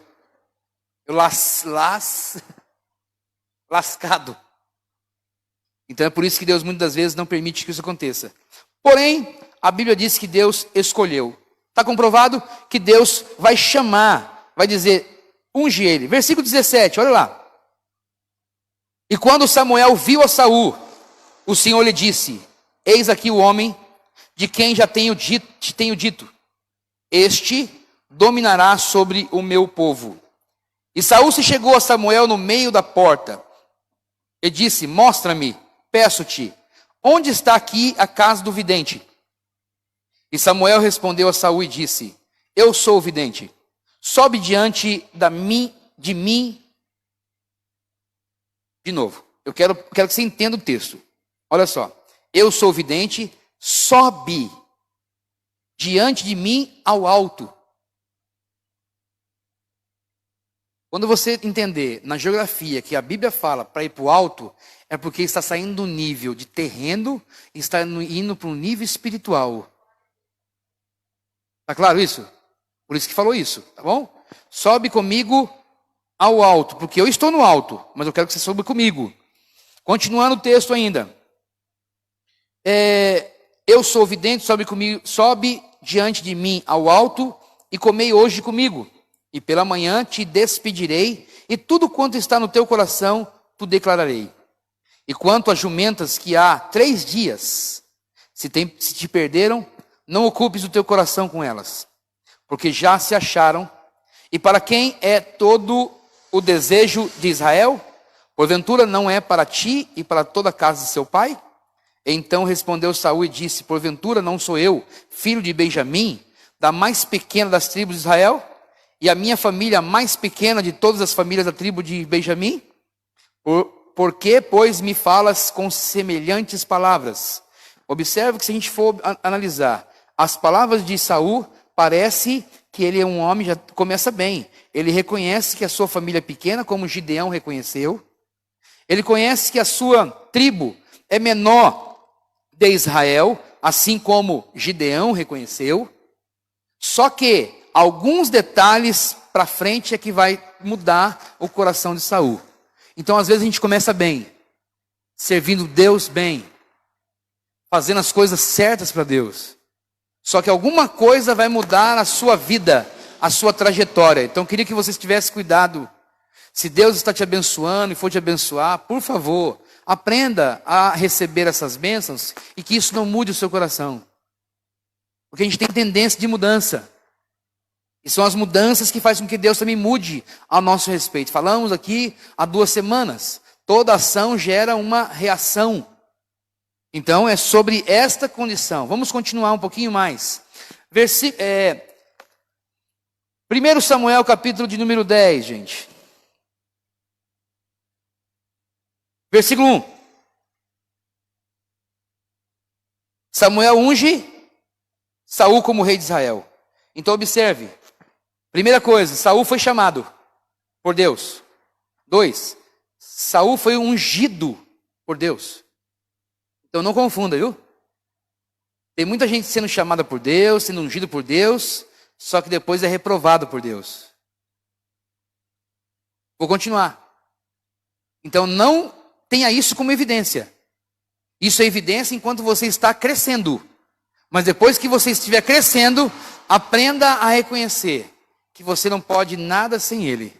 Lascado. Então é por isso que Deus muitas das vezes não permite que isso aconteça. Porém, a Bíblia diz que Deus escolheu. Está comprovado que Deus vai chamar, vai dizer, unge ele. Versículo 17, olha lá. E quando Samuel viu a Saul, o Senhor lhe disse: eis aqui o homem de quem já te tenho dito. Este dominará sobre o meu povo. E Saul se chegou a Samuel no meio da porta e disse: mostra-me, peço-te, onde está aqui a casa do vidente? E Samuel respondeu a Saul e disse: eu sou o vidente. Sobe diante de mim. De novo, eu quero que você entenda o texto. Olha só. Eu sou o vidente, sobe diante de mim ao alto. Quando você entender na geografia que a Bíblia fala para ir para o alto, é porque está saindo do nível de terreno e está indo para um nível espiritual. Está claro isso? Por isso que falou isso, tá bom? Sobe comigo ao alto, porque eu estou no alto, mas eu quero que você suba comigo. Continuando o texto ainda. Eu sou vidente, sobe diante de mim ao alto e comei hoje comigo. E pela manhã te despedirei, e tudo quanto está no teu coração, tu declararei. E quanto às jumentas que há 3 dias, se te perderam, não ocupes o teu coração com elas, porque já se acharam. E para quem é todo o desejo de Israel? Porventura não é para ti e para toda a casa de seu pai? Então respondeu Saul e disse: porventura não sou eu, filho de Benjamim, da mais pequena das tribos de Israel? E a minha família a mais pequena de todas as famílias da tribo de Benjamim? Por que, pois, me falas com semelhantes palavras? Observe que se a gente for analisar as palavras de Saul, parece que ele é um homem, já começa bem. Ele reconhece que a sua família é pequena, como Gideão reconheceu. Ele conhece que a sua tribo é menor de Israel, assim como Gideão reconheceu. Só que alguns detalhes para frente é que vai mudar o coração de Saul. Então, às vezes a gente começa bem, servindo Deus bem, fazendo as coisas certas para Deus. Só que alguma coisa vai mudar a sua vida, a sua trajetória. Então eu queria que você tivesse cuidado. Se Deus está te abençoando e for te abençoar, por favor, aprenda a receber essas bênçãos e que isso não mude o seu coração. Porque a gente tem tendência de mudança. E são as mudanças que fazem com que Deus também mude ao nosso respeito. Falamos aqui há 2 semanas. Toda ação gera uma reação. Então é sobre esta condição. Vamos continuar um pouquinho mais. 1 Samuel, capítulo de número 10, gente. Versículo 1. Samuel unge Saul como rei de Israel. Então observe. Primeira coisa, Saul foi chamado por Deus. 2, Saul foi ungido por Deus. Então não confunda, viu? Tem muita gente sendo chamada por Deus, sendo ungido por Deus, só que depois é reprovado por Deus. Vou continuar. Então não tenha isso como evidência. Isso é evidência enquanto você está crescendo. Mas depois que você estiver crescendo, aprenda a reconhecer que você não pode nada sem Ele.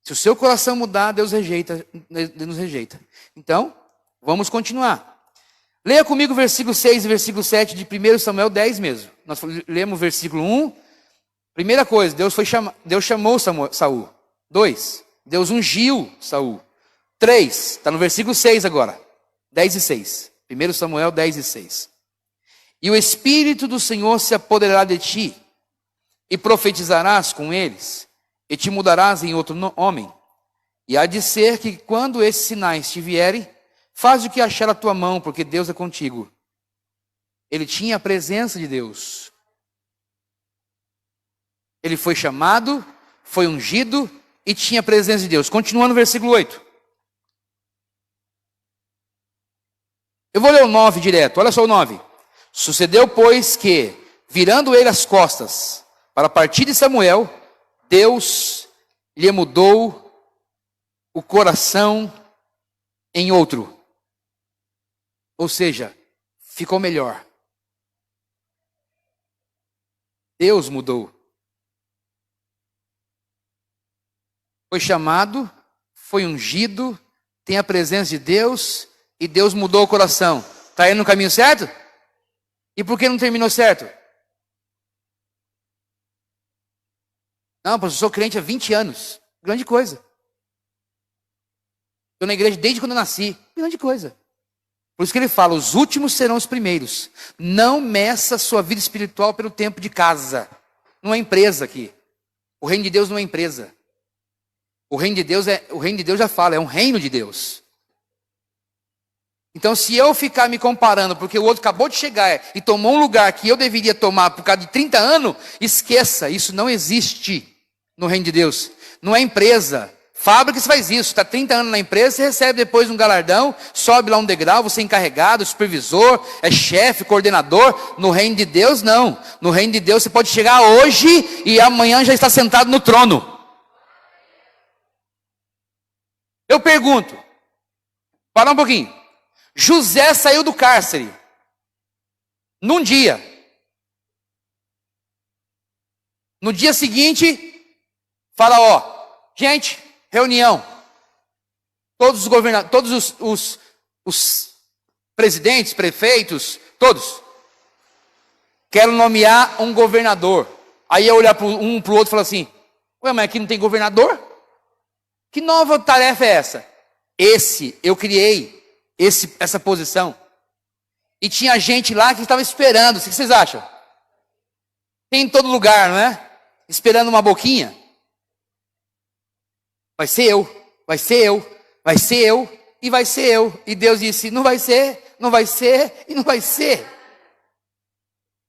Se o seu coração mudar, Deus nos rejeita. Então, vamos continuar. Leia comigo o versículo 6 e versículo 7 de 1 Samuel 10 mesmo. Nós lemos o versículo 1. Primeira coisa, Deus chamou Saul. 2, Deus ungiu Saul. 3, está no versículo 6 agora. 10 e 6. 1 Samuel 10 e 6. E o Espírito do Senhor se apoderará de ti, e profetizarás com eles, e te mudarás em outro homem. E há de ser que quando esses sinais te vierem, faz o que achar a tua mão, porque Deus é contigo. Ele tinha a presença de Deus. Ele foi chamado, foi ungido e tinha a presença de Deus. Continuando no versículo 8. Eu vou ler o 9 direto, olha só o 9. Sucedeu, pois, que, virando ele as costas para partir de Samuel, Deus lhe mudou o coração em outro. Ou seja, ficou melhor. Deus mudou. Foi chamado, foi ungido, tem a presença de Deus e Deus mudou o coração. Está indo no caminho certo? E por que não terminou certo? Não, pastor, eu sou crente há 20 anos. Grande coisa. Estou na igreja desde quando eu nasci. Grande coisa. Por isso que ele fala, os últimos serão os primeiros. Não meça a sua vida espiritual pelo tempo de casa. Não é empresa aqui. O reino de Deus não é empresa. O reino de Deus já fala, é um reino de Deus. Então, se eu ficar me comparando, porque o outro acabou de chegar e tomou um lugar que eu deveria tomar por causa de 30 anos, esqueça, isso não existe no reino de Deus. Não é empresa. Fábrica que faz isso, está 30 anos na empresa, você recebe depois um galardão, sobe lá um degrau, você é encarregado, supervisor, é chefe, coordenador. No reino de Deus, não. No reino de Deus, você pode chegar hoje e amanhã já está sentado no trono. Eu pergunto, para um pouquinho. José saiu do cárcere num dia. No dia seguinte, Faraó, gente, reunião. Todos os governadores, todos os presidentes, prefeitos, todos. Quero nomear um governador. Aí eu olhar um para o outro e falar assim, ué, mas aqui não tem governador? Que nova tarefa é essa? Eu criei essa posição. E tinha gente lá que estava esperando. O que vocês acham? Tem em todo lugar, não é? Esperando uma boquinha. Vai ser eu, vai ser eu, vai ser eu e vai ser eu. E Deus disse, não vai ser, não vai ser e não vai ser.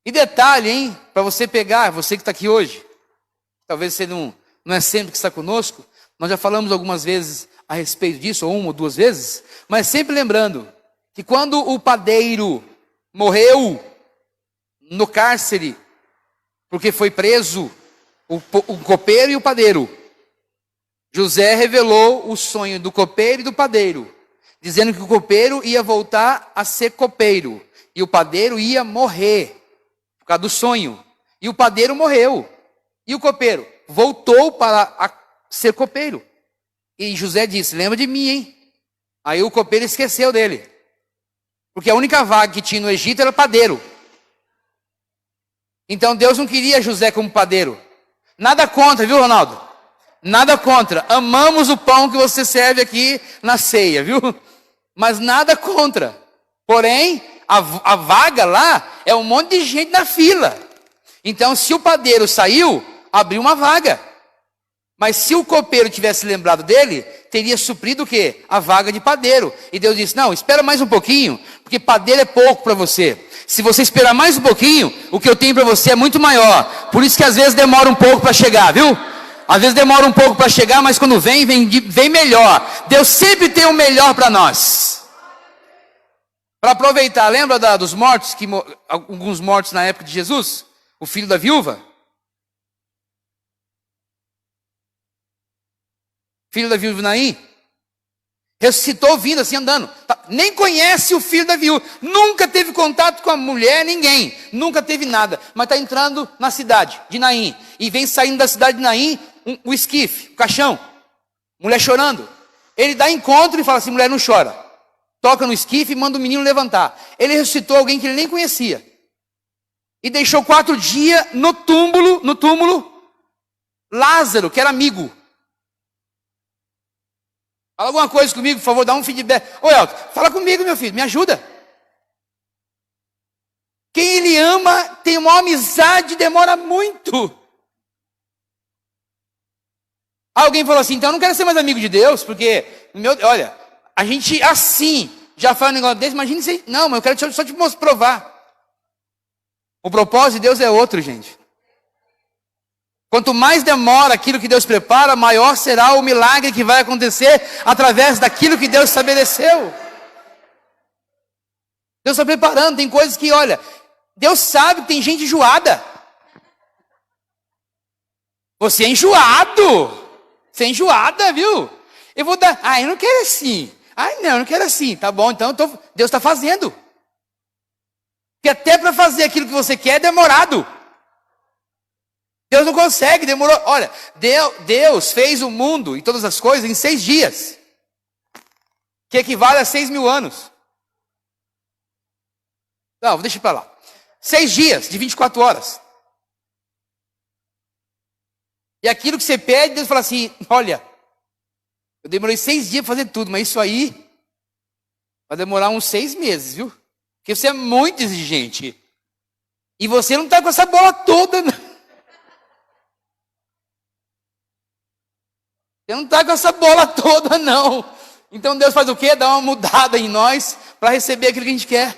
E detalhe, hein? Para você pegar, você que está aqui hoje. Talvez você não é sempre que está conosco. Nós já falamos algumas vezes a respeito disso, ou uma ou duas vezes, mas sempre lembrando que quando o padeiro morreu no cárcere, porque foi preso, o copeiro e o padeiro, José revelou o sonho do copeiro e do padeiro, dizendo que o copeiro ia voltar a ser copeiro, e o padeiro ia morrer, por causa do sonho, e o padeiro morreu, e o copeiro voltou para ser copeiro. E José disse, lembra de mim, hein? Aí o copeiro esqueceu dele. Porque a única vaga que tinha no Egito era padeiro. Então Deus não queria José como padeiro. Nada contra, viu, Ronaldo? Nada contra. Amamos o pão que você serve aqui na ceia, viu? Mas nada contra. Porém, a vaga lá é um monte de gente na fila. Então, se o padeiro saiu, abriu uma vaga. Mas se o copeiro tivesse lembrado dele, teria suprido o quê? A vaga de padeiro. E Deus disse, não, espera mais um pouquinho, porque padeiro é pouco para você. Se você esperar mais um pouquinho, o que eu tenho para você é muito maior. Por isso que às vezes demora um pouco para chegar, viu? Às vezes demora um pouco para chegar, mas quando vem melhor. Deus sempre tem o melhor para nós. Para aproveitar, lembra dos mortos, alguns mortos na época de Jesus? O filho da viúva? Filho da viúva Naim? Ressuscitou vindo assim, andando. Nem conhece o filho da viúva. Nunca teve contato com a mulher, ninguém. Nunca teve nada. Mas está entrando na cidade de Naim. E vem saindo da cidade de Naim o esquife, o caixão. Mulher chorando. Ele dá encontro e fala assim, mulher, não chora. Toca no esquife e manda o menino levantar. Ele ressuscitou alguém que ele nem conhecia. E deixou 4 dias no túmulo, Lázaro, que era amigo. Fala alguma coisa comigo, por favor, dá um feedback. Ô Elton, fala comigo, meu filho, me ajuda. Quem ele ama tem uma amizade, demora muito. Alguém falou assim, então eu não quero ser mais amigo de Deus, porque, olha, a gente assim, já faz um negócio desse, imagina se... Não, mas eu quero só te provar. O propósito de Deus é outro, gente. Quanto mais demora aquilo que Deus prepara, maior será o milagre que vai acontecer através daquilo que Deus estabeleceu. Deus está preparando, tem coisas que, olha, Deus sabe que tem gente enjoada. Você é enjoado. Você é enjoada, viu? Eu vou dar, eu não quero assim. Não, eu não quero assim. Tá bom, então Deus está fazendo. Porque até para fazer aquilo que você quer é demorado. Deus não consegue, demorou. Olha, Deus fez o mundo e todas as coisas em 6 dias. Que equivale a 6.000 anos. Não, deixa para lá. 6 dias de 24 horas. E aquilo que você pede, Deus fala assim, olha, eu demorei 6 dias para fazer tudo, mas isso aí vai demorar uns 6 meses, viu? Porque você é muito exigente. E você não está com essa bola toda, não. Você não está com essa bola toda, não. Então Deus faz o quê? Dá uma mudada em nós para receber aquilo que a gente quer.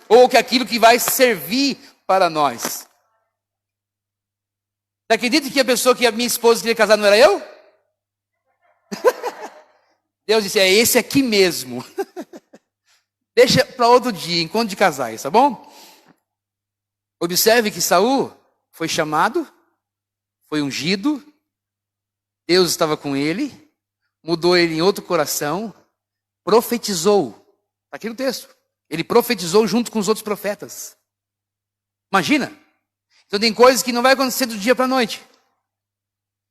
Ou que aquilo que vai servir para nós. Você acredita que a pessoa que a minha esposa queria casar não era eu? Deus disse, é esse aqui mesmo. Deixa para outro dia, encontro de casais, tá bom? Observe que Saul foi chamado, foi ungido, Deus estava com ele, mudou ele em outro coração, profetizou. Está aqui no texto. Ele profetizou junto com os outros profetas. Imagina. Então tem coisas que não vai acontecer do dia para a noite.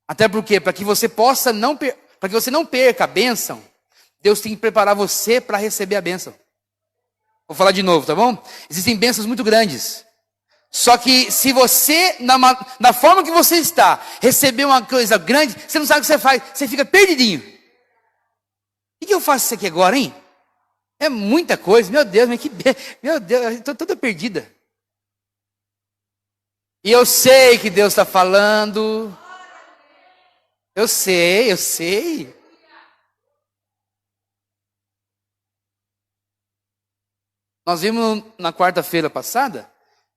Até porque, para que você possa para que você não perca a bênção, Deus tem que preparar você para receber a bênção. Vou falar de novo, tá bom? Existem bênçãos muito grandes. Só que se você, na forma que você está, receber uma coisa grande, você não sabe o que você faz, você fica perdidinho. O que eu faço isso aqui agora, hein? É muita coisa, meu Deus, meu Deus, eu estou toda perdida. E eu sei que Deus está falando. Eu sei. Nós vimos na quarta-feira passada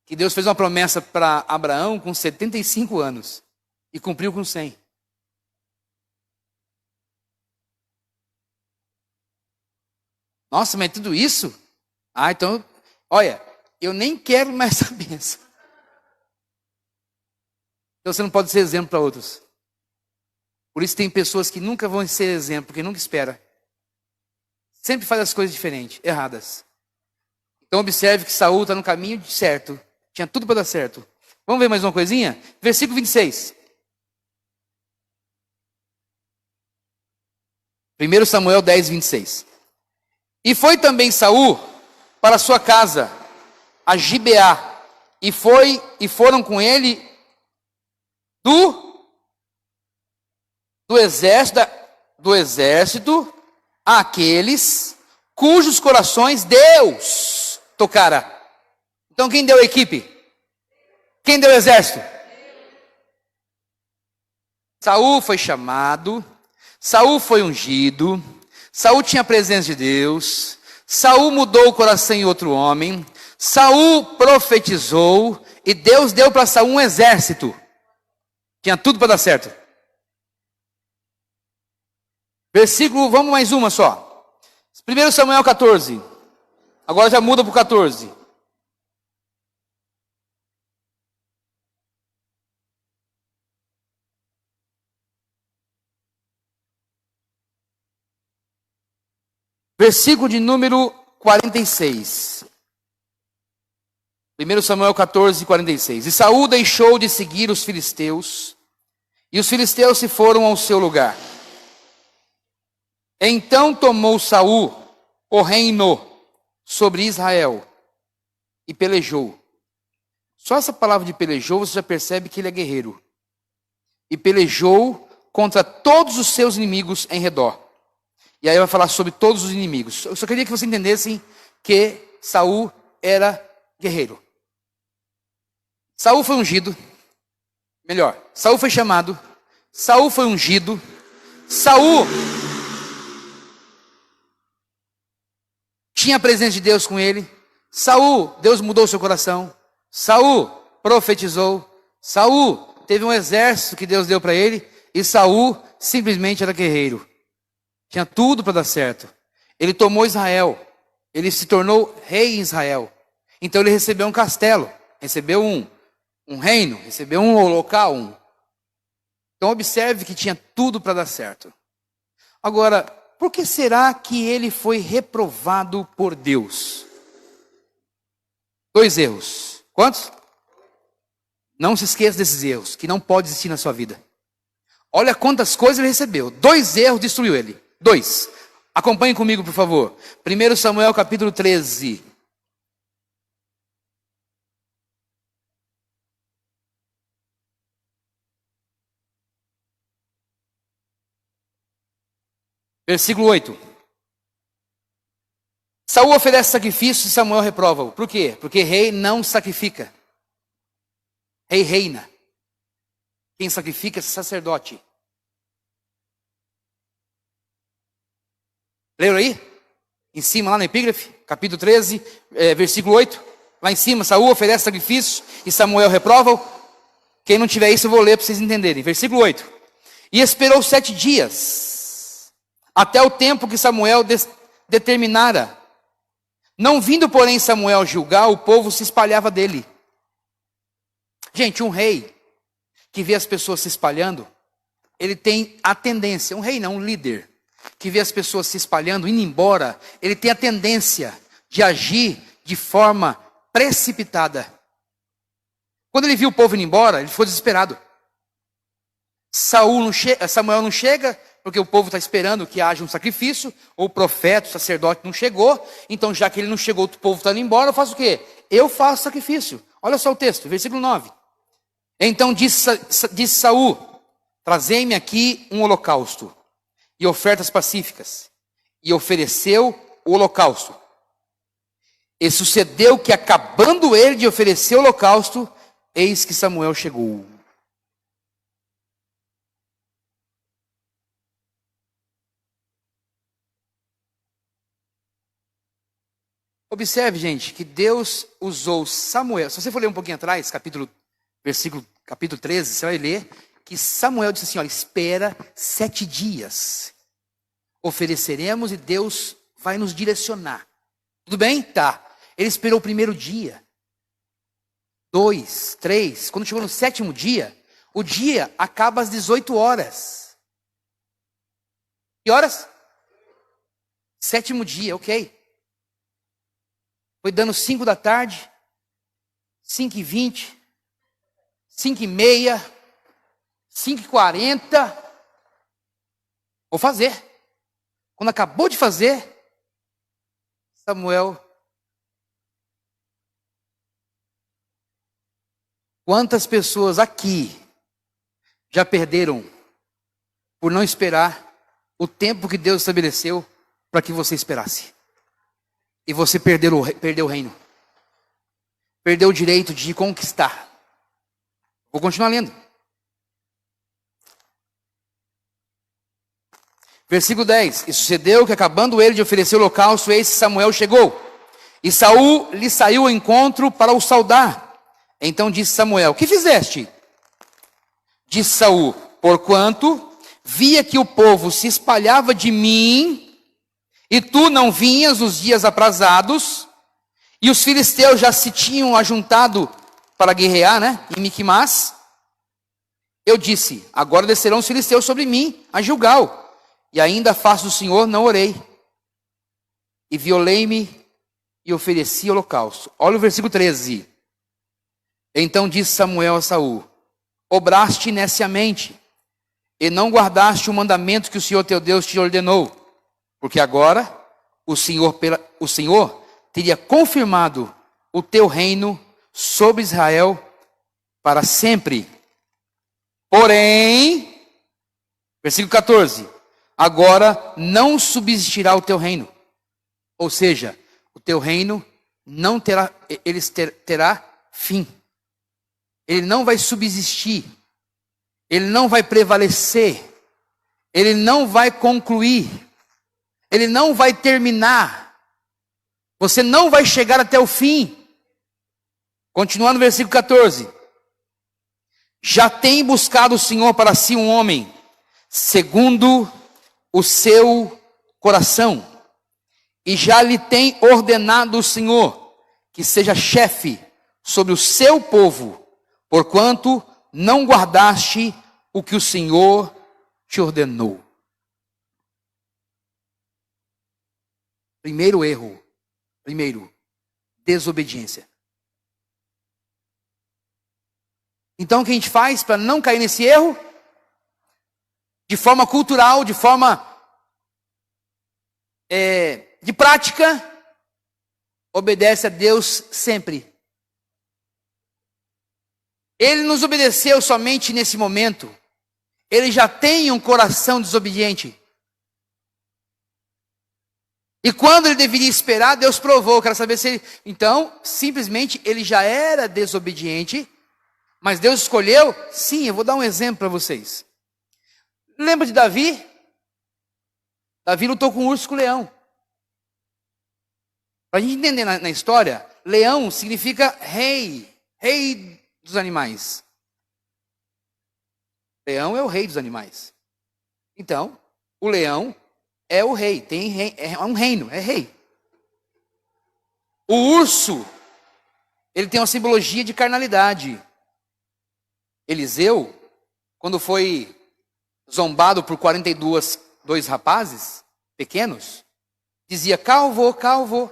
que Deus fez uma promessa para Abraão com 75 anos e cumpriu com 100. Nossa, mas tudo isso? Então, olha, eu nem quero mais essa bênção. Então você não pode ser exemplo para outros. Por isso tem pessoas que nunca vão ser exemplo, porque nunca espera. Sempre faz as coisas diferentes, erradas. Então observe que Saul está no caminho certo. Tinha tudo para dar certo. Vamos ver mais uma coisinha? Versículo 26. 1 Samuel 10, 26. E foi também Saul para sua casa, a Gibeá, e foram com ele do exército aqueles cujos corações Deus tocara. Então quem deu a equipe? Quem deu o exército? Saul foi chamado, Saul foi ungido, Saul tinha a presença de Deus, Saul mudou o coração em outro homem, Saul profetizou e Deus deu para Saul um exército. Tinha tudo para dar certo. Versículo, vamos mais uma só. 1 Samuel 14. Agora já muda para o 14. Versículo de número 46. 1 Samuel 14, 46. E Saul deixou de seguir os filisteus, e os filisteus se foram ao seu lugar. Então tomou Saul o reino sobre Israel e pelejou. Só essa palavra de pelejou, você já percebe que ele é guerreiro. E pelejou contra todos os seus inimigos em redor. E aí vai falar sobre todos os inimigos. Eu só queria que vocês entendessem que Saul era guerreiro. Saul foi ungido. Melhor, Saul foi chamado. Saul foi ungido. Saul tinha a presença de Deus com ele. Saul, Deus mudou o seu coração. Saul profetizou. Saul teve um exército que Deus deu para ele. E Saul simplesmente era guerreiro. Tinha tudo para dar certo. Ele tomou Israel. Ele se tornou rei em Israel. Então ele recebeu um castelo. Recebeu um reino. Recebeu um local. Então observe que tinha tudo para dar certo. Agora, por que será que ele foi reprovado por Deus? 2 erros. Quantos? Não se esqueça desses erros, que não pode existir na sua vida. Olha quantas coisas ele recebeu. 2 erros destruiu ele. 2. Acompanhe comigo, por favor. 1 Samuel capítulo 13. Versículo 8. Saul oferece sacrifício e Samuel reprova-o. Por quê? Porque rei não sacrifica. Rei reina. Quem sacrifica é sacerdote. Leram aí? Em cima, lá na epígrafe, capítulo 13, versículo 8. Lá em cima, Saul oferece sacrifício e Samuel reprova-o. Quem não tiver isso, eu vou ler para vocês entenderem. Versículo 8. E esperou 7 dias, até o tempo que Samuel determinara. Não vindo, porém, Samuel julgar, o povo se espalhava dele. Gente, um rei que vê as pessoas se espalhando, ele tem a tendência, um rei não, um líder, que vê as pessoas se espalhando, indo embora, ele tem a tendência de agir de forma precipitada. Quando ele viu o povo indo embora, ele ficou desesperado. Samuel não chega, porque o povo está esperando que haja um sacrifício, ou o profeta, o sacerdote não chegou, então já que ele não chegou, o povo está indo embora, eu faço o quê? Eu faço sacrifício. Olha só o texto, versículo 9. Então disse Saul, trazei-me aqui um holocausto e ofertas pacíficas. E ofereceu o holocausto. E sucedeu que, acabando ele de oferecer o holocausto, eis que Samuel chegou. Observe, gente, que Deus usou Samuel. Se você for ler um pouquinho atrás, capítulo 13, você vai ler que Samuel disse assim, olha, espera 7 dias. Ofereceremos e Deus vai nos direcionar. Tudo bem? Tá. Ele esperou o primeiro dia. 2, 3. Quando chegou no 7º dia, o dia acaba às 18 horas. Que horas? 7º dia, ok. Foi dando 5 da tarde, 5h20, 5h30, 5h40. Vou fazer. Quando acabou de fazer, Samuel. Quantas pessoas aqui já perderam por não esperar o tempo que Deus estabeleceu para que você esperasse? E você perdeu o reino. Perdeu o direito de conquistar. Vou continuar lendo. Versículo 10. E sucedeu que, acabando ele de oferecer o holocausto, eis que Samuel chegou. E Saul lhe saiu ao encontro para o saudar. Então disse Samuel, que fizeste? Disse Saul, porquanto via que o povo se espalhava de mim, e tu não vinhas nos dias aprazados, E os filisteus já se tinham ajuntado para guerrear, né? Em Miquimás. Eu disse, agora descerão os filisteus sobre mim, a Gilgal. E ainda a face do Senhor não orei. E violei-me e ofereci holocausto. Olha o versículo 13. Então disse Samuel a Saul, obraste neciamente, e não guardaste o mandamento que o Senhor teu Deus te ordenou. Porque agora o Senhor teria confirmado o teu reino sobre Israel para sempre. Porém, versículo 14, agora não subsistirá o teu reino. Ou seja, o teu reino não terá, terá fim. Ele não vai subsistir. Ele não vai prevalecer. Ele não vai concluir. Ele não vai terminar. Você não vai chegar até o fim. Continuando no versículo 14. Já tem buscado o Senhor para si um homem, segundo o seu coração. E já lhe tem ordenado o Senhor que seja chefe sobre o seu povo, porquanto não guardaste o que o Senhor te ordenou. Primeiro erro. Primeiro, desobediência. Então o que a gente faz para não cair nesse erro? De forma cultural, de forma de prática, obedece a Deus sempre. Ele nos obedeceu somente nesse momento. Ele já tem um coração desobediente. E quando ele deveria esperar, Deus provou. Quero saber se ele... Então, simplesmente, ele já era desobediente. Mas Deus escolheu? Sim, eu vou dar um exemplo para vocês. Lembra de Davi? Davi lutou com um urso e com um leão. Para a gente entender na história, leão significa rei. Rei dos animais. Leão é o rei dos animais. Então, o leão é o rei. É um reino, é rei. O urso, ele tem uma simbologia de carnalidade. Eliseu, quando foi zombado por 42 rapazes pequenos, dizia, calvo, calvo.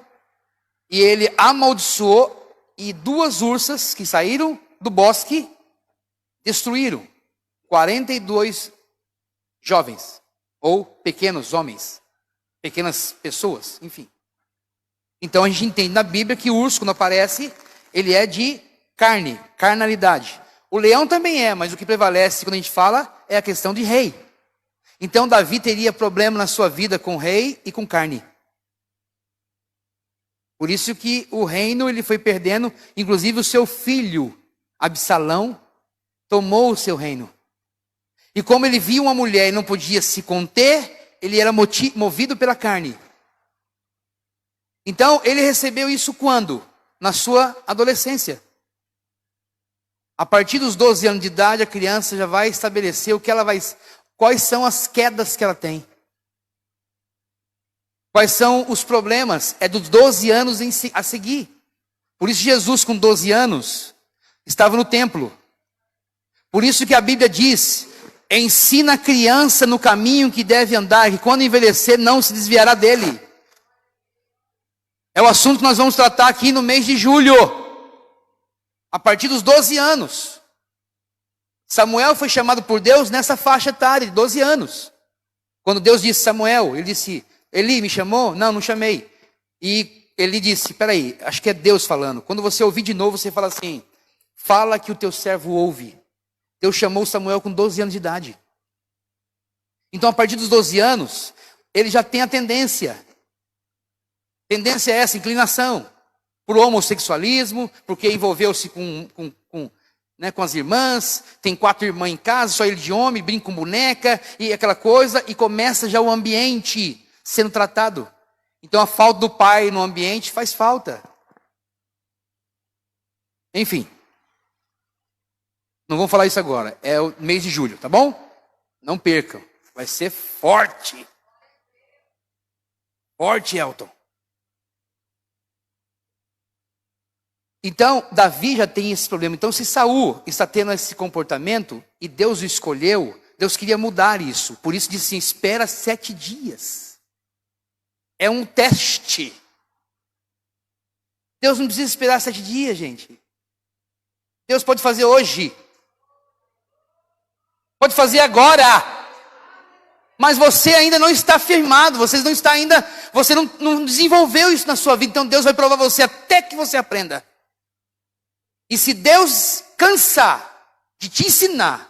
E ele amaldiçoou e 2 ursas que saíram do bosque destruíram 42 jovens, ou pequenos homens, pequenas pessoas, enfim. Então a gente entende na Bíblia que o urso, quando aparece, ele é de carne, carnalidade. O leão também é, mas o que prevalece quando a gente fala é a questão de rei. Então Davi teria problema na sua vida com rei e com carne. Por isso que o reino ele foi perdendo, inclusive o seu filho, Absalão, tomou o seu reino. E como ele viu uma mulher e não podia se conter, ele era movido pela carne. Então ele recebeu isso quando? Na sua adolescência. A partir dos 12 anos de idade, a criança já vai estabelecer o que ela vai, quais são as quedas que ela tem. Quais são os problemas? É dos 12 anos a seguir. Por isso Jesus, com 12 anos, estava no templo. Por isso que a Bíblia diz, ensina a criança no caminho que deve andar, que quando envelhecer não se desviará dele. É o assunto que nós vamos tratar aqui no mês de julho. A partir dos 12 anos. Samuel foi chamado por Deus nessa faixa etária de 12 anos. Quando Deus disse Samuel, ele disse... Eli me chamou? Não, não chamei. E ele disse, peraí, acho que é Deus falando. Quando você ouvir de novo, você fala assim, fala que o teu servo ouve. Deus chamou Samuel com 12 anos de idade. Então, a partir dos 12 anos, ele já tem a tendência. Tendência é essa, inclinação. Por homossexualismo, porque envolveu-se com as irmãs, tem 4 irmãs em casa, só ele de homem, brinca com boneca, e aquela coisa, e começa já o ambiente sendo tratado. Então a falta do pai no ambiente faz falta. Enfim. Não vamos falar isso agora. É o mês de julho, tá bom? Não percam. Vai ser forte. Forte, Elton. Então, Davi já tem esse problema. Então, se Saul está tendo esse comportamento e Deus o escolheu, Deus queria mudar isso. Por isso disse assim, espera 7 dias. É um teste. Deus não precisa esperar 7 dias, gente. Deus pode fazer hoje. Pode fazer agora. Mas você ainda não está firmado. Você não desenvolveu isso na sua vida. Então Deus vai provar você até que você aprenda. E se Deus cansar de te ensinar,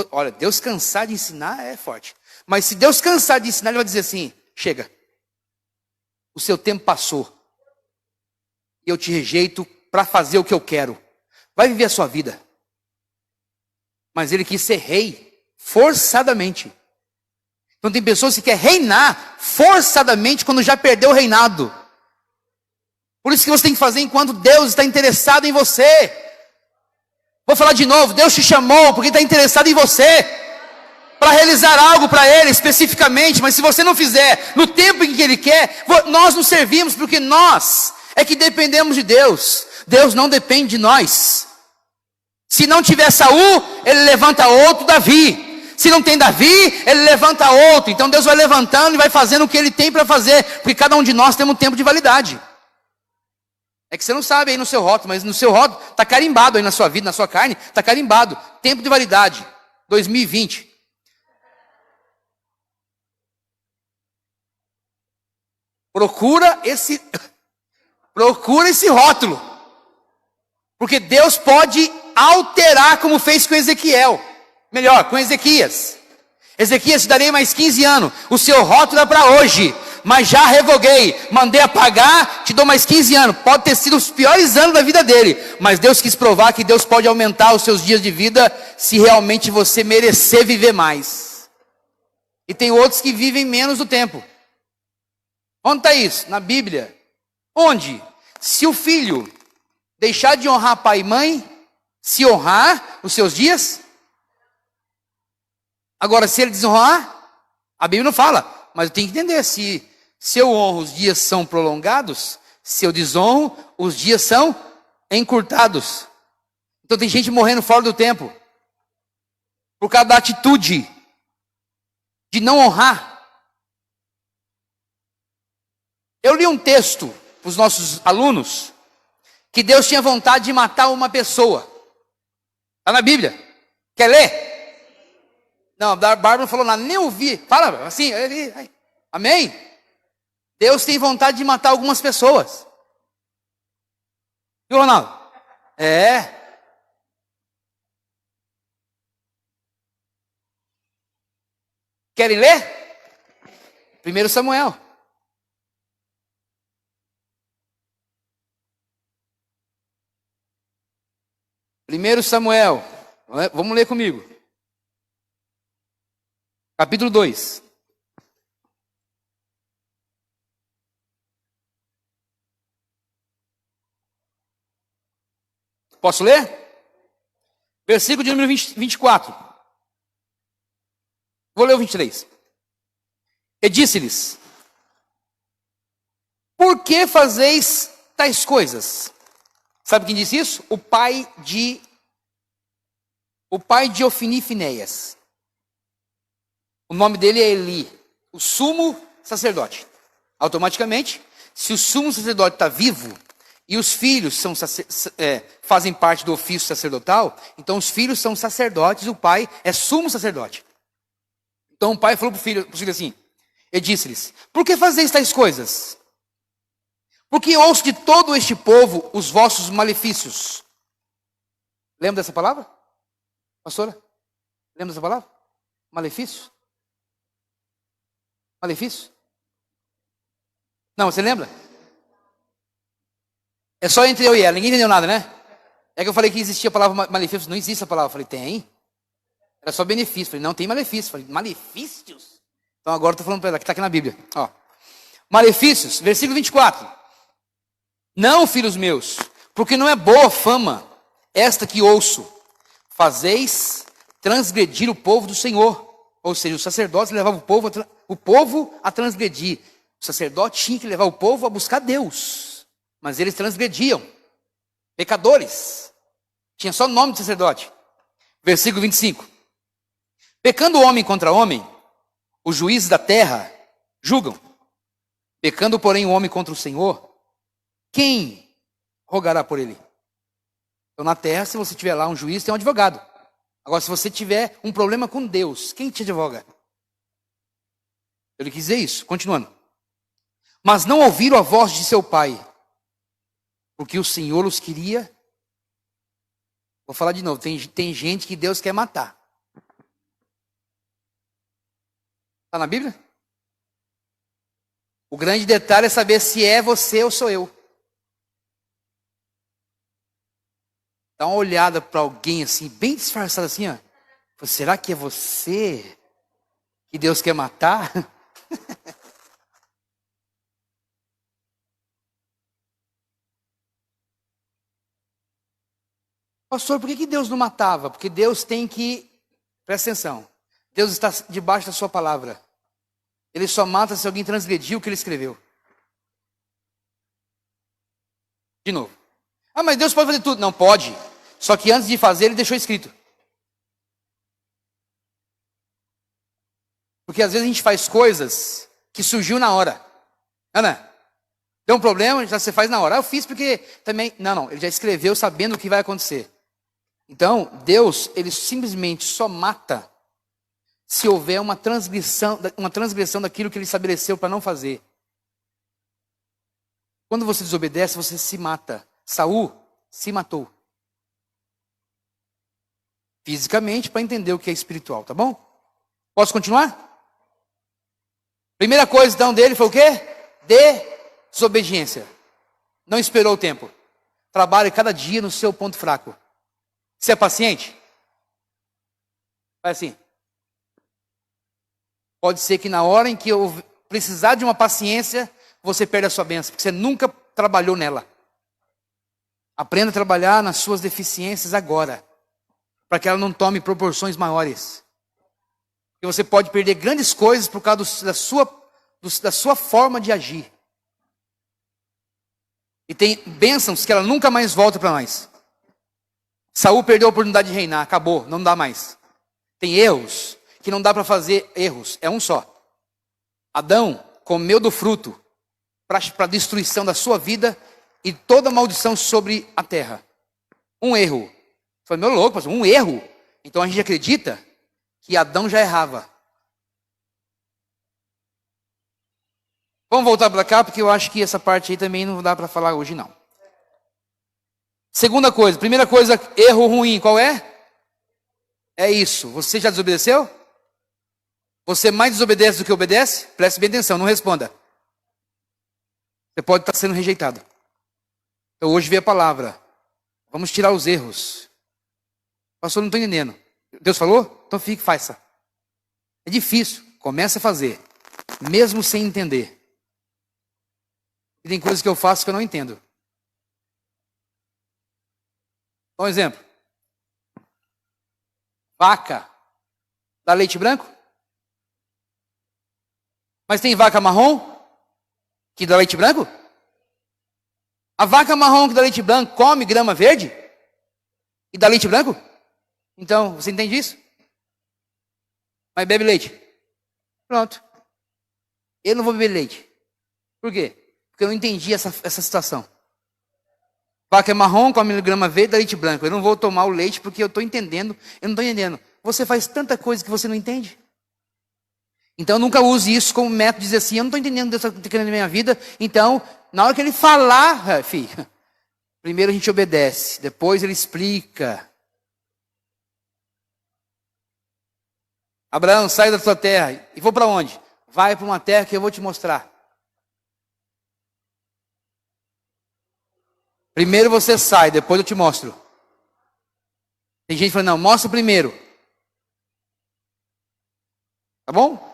olha, Deus cansar de ensinar é forte. Mas se Deus cansar de ensinar, Ele vai dizer assim, chega. O seu tempo passou. Eu te rejeito para fazer o que eu quero. Vai viver a sua vida. Mas Ele quis ser rei, forçadamente. Então tem pessoas que querem reinar forçadamente quando já perdeu o reinado. Por isso que você tem que fazer enquanto Deus está interessado em você. Vou falar de novo, Deus te chamou porque está interessado em você. Para realizar algo para Ele especificamente, mas se você não fizer no tempo em que Ele quer, nós não servimos porque nós é que dependemos de Deus. Deus não depende de nós. Se não tiver Saul, Ele levanta outro Davi. Se não tem Davi, Ele levanta outro. Então Deus vai levantando e vai fazendo o que Ele tem para fazer. Porque cada um de nós tem um tempo de validade. É que você não sabe aí no seu rótulo, mas no seu rótulo está carimbado aí na sua vida, na sua carne, está carimbado. Tempo de validade, 2020. Procura esse rótulo. Porque Deus pode alterar como fez com Ezequiel. Melhor, com Ezequias. Ezequias, te darei mais 15 anos. O seu rótulo é para hoje. Mas já revoguei, mandei apagar, te dou mais 15 anos. Pode ter sido os piores anos da vida dele. Mas Deus quis provar que Deus pode aumentar os seus dias de vida se realmente você merecer viver mais. E tem outros que vivem menos do tempo. Onde está isso? Na Bíblia. Onde? Se o filho deixar de honrar pai e mãe, se honrar os seus dias. Agora, se ele desonrar, a Bíblia não fala. Mas eu tenho que entender, se eu honro, os dias são prolongados. Se eu desonro, os dias são encurtados. Então tem gente morrendo fora do tempo. Por causa da atitude de não honrar. Eu li um texto para os nossos alunos, que Deus tinha vontade de matar uma pessoa. Está na Bíblia. Quer ler? Não, a Bárbara não falou nada, nem ouvi. Fala assim, amém? Deus tem vontade de matar algumas pessoas. Viu, Ronaldo? Querem ler? 1 Samuel. Vamos ler comigo. Capítulo 2. Posso ler? Versículo de número 24. Vou ler o 23. E disse-lhes: por que fazeis tais coisas? Sabe quem disse isso? O pai de Ofni e Finéias. O nome dele é Eli, o sumo sacerdote. Automaticamente, se o sumo sacerdote está vivo e os filhos fazem parte do ofício sacerdotal, então os filhos são sacerdotes, o pai é sumo sacerdote. Então o pai falou para o filho assim, e disse-lhes: por que fazeis tais coisas? Porque ouço de todo este povo os vossos malefícios. Lembra dessa palavra? Pastora? Lembra dessa palavra? Malefício? Malefício? Não, você lembra? É só entre eu e ela, ninguém entendeu nada, né? É que eu falei que existia a palavra malefício, não existe a palavra. Eu falei, tem? Era só benefício. Eu falei, não, tem malefício. Eu falei, malefícios? Então agora eu estou falando para ela, que está aqui na Bíblia. Ó. Malefícios, versículo 24. Não, filhos meus, porque não é boa fama esta que ouço. Fazeis transgredir o povo do Senhor. Ou seja, os sacerdotes levavam o povo a transgredir. O sacerdote tinha que levar o povo a buscar Deus. Mas eles transgrediam. Pecadores. Tinha só nome de sacerdote. Versículo 25. Pecando homem contra homem, os juízes da terra julgam. Pecando, porém, o homem contra o Senhor, quem rogará por ele? Então, na terra, se você tiver lá um juiz, tem um advogado. Agora, se você tiver um problema com Deus, quem te advoga? Ele quis dizer isso, continuando. Mas não ouviram a voz de seu pai, porque o Senhor os queria. Vou falar de novo, tem gente que Deus quer matar. Está na Bíblia? O grande detalhe é saber se é você ou sou eu. Dá uma olhada para alguém assim, bem disfarçado assim, ó. Será que é você que Deus quer matar? Pastor, por que Deus não matava? Porque Deus tem que, presta atenção, Deus está debaixo da sua palavra. Ele só mata se alguém transgrediu o que ele escreveu. De novo. Ah, mas Deus pode fazer tudo. Não, pode. Só que antes de fazer, ele deixou escrito. Porque às vezes a gente faz coisas que surgiu na hora. Ana, deu um problema, já você faz na hora. Ah, eu fiz porque também... Não, ele já escreveu sabendo o que vai acontecer. Então, Deus, ele simplesmente só mata se houver uma transgressão daquilo que ele estabeleceu para não fazer. Quando você desobedece, você se mata. Saul se matou. Fisicamente, para entender o que é espiritual, tá bom? Posso continuar? Primeira coisa, então, dele foi o quê? Desobediência. Não esperou o tempo. Trabalhe cada dia no seu ponto fraco. Você é paciente? Faz assim. Pode ser que na hora em que eu precisar de uma paciência, você perde a sua bênção, porque você nunca trabalhou nela. Aprenda a trabalhar nas suas deficiências agora, para que ela não tome proporções maiores. Porque você pode perder grandes coisas por causa da sua forma de agir. E tem bênçãos que ela nunca mais volta para nós. Saul perdeu a oportunidade de reinar, acabou, não dá mais. Tem erros que não dá para fazer erros, é um só. Adão comeu do fruto para a destruição da sua vida e toda maldição sobre a terra. Um erro. Foi meu louco, pastor, um erro. Então a gente acredita que Adão já errava. Vamos voltar para cá, porque eu acho que essa parte aí também não dá para falar hoje não. Segunda coisa, primeira coisa, erro ruim, qual é? É isso, você já desobedeceu? Você mais desobedece do que obedece? Preste bem atenção, não responda. Você pode estar sendo rejeitado. Então hoje veio a palavra. Vamos tirar os erros. Pastor, não estou entendendo. Deus falou? Então fique, faça. É difícil, comece a fazer. Mesmo sem entender. E tem coisas que eu faço que eu não entendo. Dá um exemplo. Vaca dá leite branco? Mas tem vaca marrom que dá leite branco? A vaca marrom que dá leite branco come grama verde e dá leite branco? Então, você entende isso? Mas bebe leite. Pronto. Eu não vou beber leite. Por quê? Porque eu não entendi essa situação. Vaca é marrom, come grama verde, dá leite branco. Eu não vou tomar o leite porque eu estou entendendo. Eu não estou entendendo. Você faz tanta coisa que você não entende. Então nunca use isso como método de dizer assim, eu não estou entendendo o que Deus está querendo na minha vida. Então, na hora que ele falar, filho, primeiro a gente obedece, depois ele explica. Abraão, sai da tua terra. E vou para onde? Vai para uma terra que eu vou te mostrar. Primeiro você sai, depois eu te mostro. Tem gente falando, não, mostra primeiro. Tá bom?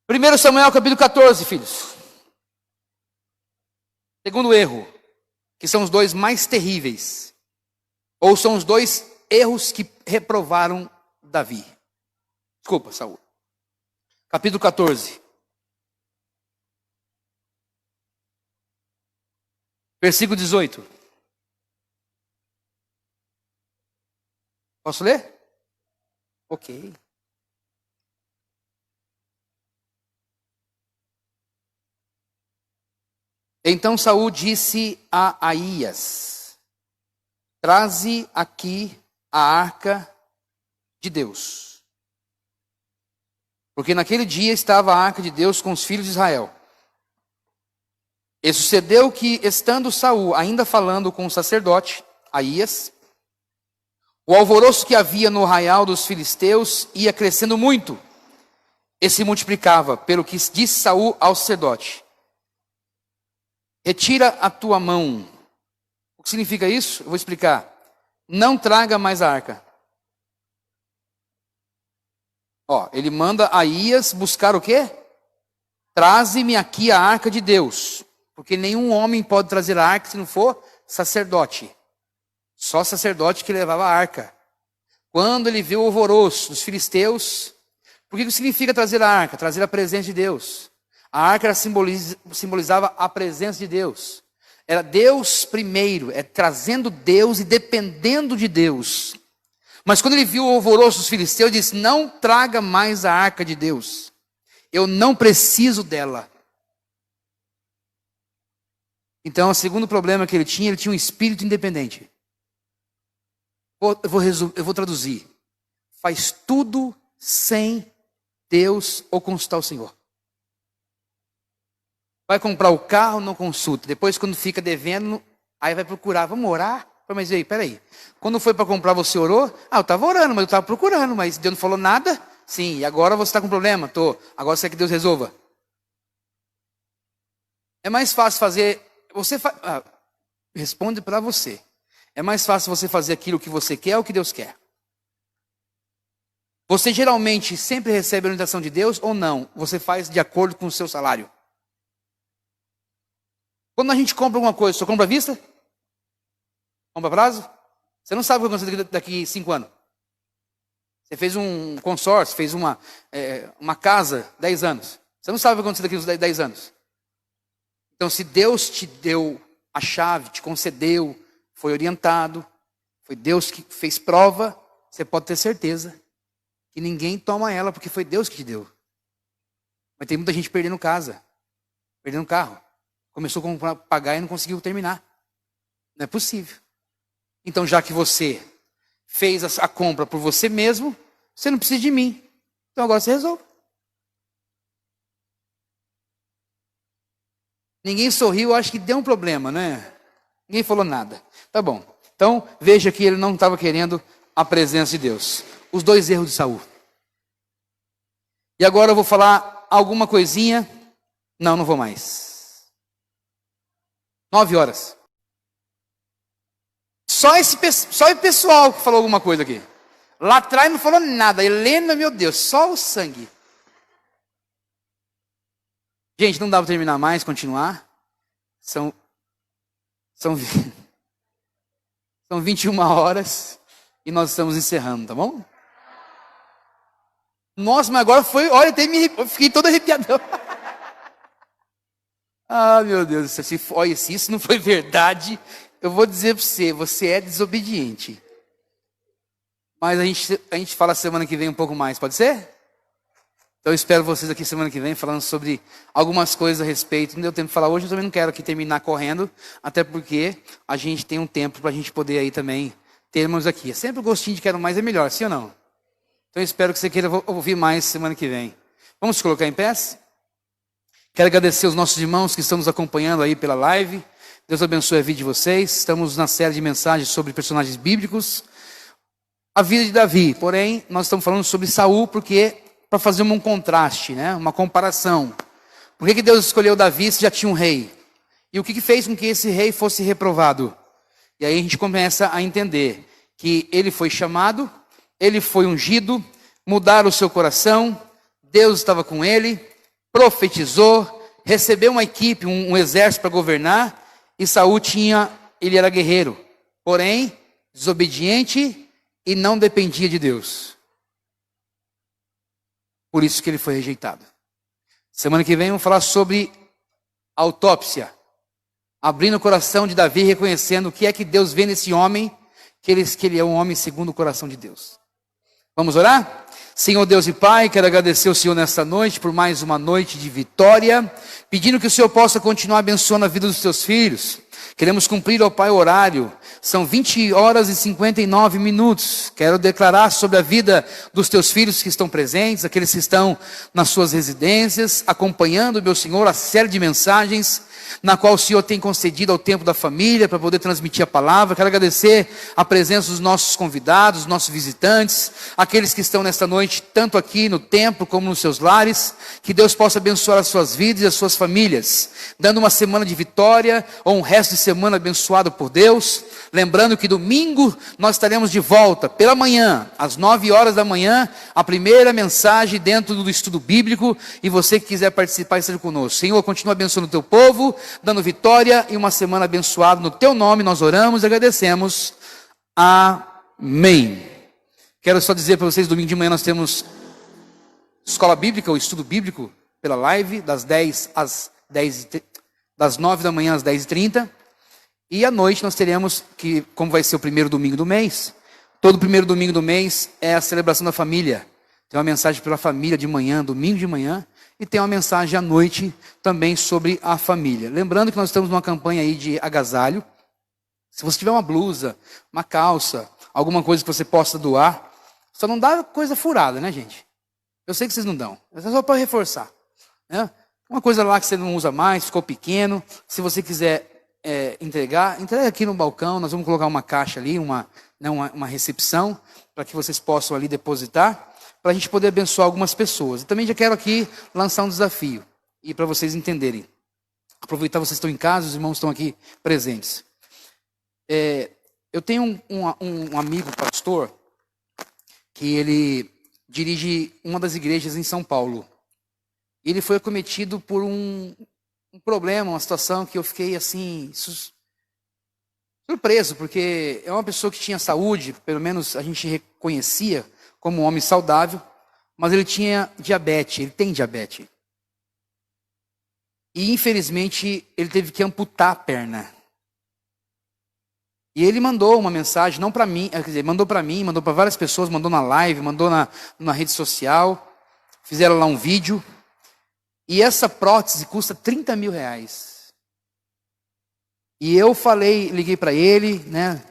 1 Samuel capítulo 14, filhos. Segundo erro, que são os dois mais terríveis. Ou são os dois erros que reprovaram Davi. Desculpa, Saul. Capítulo 14. Versículo 18. Posso ler? Ok. Então Saul disse a Aías: traze aqui a arca de Deus. Porque naquele dia estava a arca de Deus com os filhos de Israel. E sucedeu que, estando Saul ainda falando com o sacerdote Aías, o alvoroço que havia no arraial dos filisteus ia crescendo muito e se multiplicava, pelo que disse Saul ao sacerdote: retira a tua mão. O que significa isso? Eu vou explicar. Não traga mais a arca. Ele manda Aías buscar o quê? Traze-me aqui a arca de Deus. Porque nenhum homem pode trazer a arca se não for sacerdote. Só sacerdote que levava a arca. Quando ele viu o alvoroço dos filisteus, por que significa trazer a arca? Trazer a presença de Deus. A arca simbolizava a presença de Deus. Era Deus primeiro, trazendo Deus e dependendo de Deus. Mas quando ele viu o alvoroço dos filisteus, ele disse: não traga mais a arca de Deus. Eu não preciso dela. Então, o segundo problema que ele tinha um espírito independente. Eu vou traduzir. Faz tudo sem Deus ou consultar o Senhor. Vai comprar o carro, não consulta. Depois, quando fica devendo, aí vai procurar. Vamos orar? Mas aí, peraí. Quando foi para comprar, você orou? Eu estava orando, mas eu estava procurando. Mas Deus não falou nada? Sim, e agora você está com problema? Estou. Agora você quer que Deus resolva. É mais fácil fazer... responde para você. É mais fácil você fazer aquilo que você quer ou que Deus quer? Você geralmente sempre recebe a orientação de Deus ou não? Você faz de acordo com o seu salário? Quando a gente compra alguma coisa, você compra à vista? Compra a prazo? Você não sabe o que vai acontecer daqui 5 anos. Você fez um consórcio, fez uma casa 10 anos. Você não sabe o que vai acontecer daqui uns 10 anos. Então, se Deus te deu a chave, te concedeu, foi orientado, foi Deus que fez prova, você pode ter certeza que ninguém toma ela, porque foi Deus que te deu. Mas tem muita gente perdendo casa, perdendo carro. Começou a pagar e não conseguiu terminar. Não é possível. Então, já que você fez a compra por você mesmo, você não precisa de mim. Então agora você resolve. Ninguém sorriu, acho que deu um problema, né? Ninguém falou nada. Tá bom. Então, veja que ele não estava querendo a presença de Deus. Os 2 erros de Saul. E agora eu vou falar alguma coisinha. Não vou mais. 9 horas. Só o pessoal que falou alguma coisa aqui. Lá atrás não falou nada. Helena, meu Deus, só o sangue. Gente, não dá para terminar mais, continuar. São 21 horas e nós estamos encerrando, tá bom? Nossa, mas agora foi, olha, eu fiquei todo arrepiadão. Meu Deus, se isso não foi verdade, eu vou dizer para você é desobediente. Mas a gente fala semana que vem um pouco mais, pode ser? Então eu espero vocês aqui semana que vem falando sobre algumas coisas a respeito. Não deu tempo de falar hoje, eu também não quero aqui terminar correndo, até porque a gente tem um tempo para a gente poder aí também termos aqui. É sempre o gostinho de quero mais é melhor, sim ou não? Então eu espero que você queira ouvir mais semana que vem. Vamos se colocar em pés? Quero agradecer os nossos irmãos que estão nos acompanhando aí pela live. Deus abençoe a vida de vocês. Estamos na série de mensagens sobre personagens bíblicos. A vida de Davi, porém, nós estamos falando sobre Saul porque... para fazer um contraste, né? Uma comparação. Por que Deus escolheu Davi se já tinha um rei? E o que fez com que esse rei fosse reprovado? E aí a gente começa a entender que ele foi chamado, ele foi ungido, mudaram o seu coração, Deus estava com ele, profetizou, recebeu uma equipe, um exército para governar, e Saul ele era guerreiro, porém desobediente e não dependia de Deus. Por isso que ele foi rejeitado. Semana que vem vamos falar sobre autópsia. Abrindo o coração de Davi, reconhecendo o que é que Deus vê nesse homem que ele é um homem segundo o coração de Deus. Vamos orar? Senhor Deus e Pai, quero agradecer ao Senhor nesta noite por mais uma noite de vitória, pedindo que o Senhor possa continuar abençoando a vida dos teus filhos. Queremos cumprir, ó Pai, o horário. São 20 horas e 59 minutos. Quero declarar sobre a vida dos teus filhos que estão presentes, aqueles que estão nas suas residências, acompanhando, meu Senhor, a série de mensagens na qual o Senhor tem concedido ao tempo da família para poder transmitir a palavra. Quero agradecer a presença dos nossos convidados, nossos visitantes, aqueles que estão nesta noite, tanto aqui no templo como nos seus lares. Que Deus possa abençoar as suas vidas e as suas famílias, dando uma semana de vitória, ou um resto de semana abençoado por Deus. Lembrando que domingo nós estaremos de volta, pela manhã, às 9 horas da manhã, a primeira mensagem dentro do estudo bíblico, e você que quiser participar, esteja conosco. Senhor, continua abençoando o teu povo, dando vitória e uma semana abençoada. No teu nome nós oramos e agradecemos. Amém. Quero só dizer para vocês, domingo de manhã nós temos escola bíblica, ou estudo bíblico, pela live, das 9 da manhã às 10h30. E à noite nós teremos, que como vai ser o primeiro domingo do mês, todo primeiro domingo do mês é a celebração da família. Tem uma mensagem pela família de manhã, domingo de manhã, e tem uma mensagem à noite também sobre a família. Lembrando que nós estamos numa campanha aí de agasalho. Se você tiver uma blusa, uma calça, alguma coisa que você possa doar, só não dá coisa furada, né, gente? Eu sei que vocês não dão, é só para reforçar, né? Uma coisa lá que você não usa mais, ficou pequeno, se você quiser entrega aqui no balcão. Nós vamos colocar uma caixa ali, uma recepção, para que vocês possam ali depositar, para a gente poder abençoar algumas pessoas. E também já quero aqui lançar um desafio, e para vocês entenderem. Aproveitar, vocês estão em casa, os irmãos estão aqui presentes. Eu tenho um amigo pastor, que ele dirige uma das igrejas em São Paulo. Ele foi acometido por um problema, uma situação que eu fiquei assim, surpreso, porque é uma pessoa que tinha saúde, pelo menos a gente reconhecia como um homem saudável, mas ele tinha diabetes, ele tem diabetes. E infelizmente ele teve que amputar a perna. E ele mandou uma mensagem, não para mim, quer dizer, mandou para mim, mandou para várias pessoas, mandou na live, mandou na rede social, fizeram lá um vídeo. E essa prótese custa R$30 mil. E eu liguei para ele, né,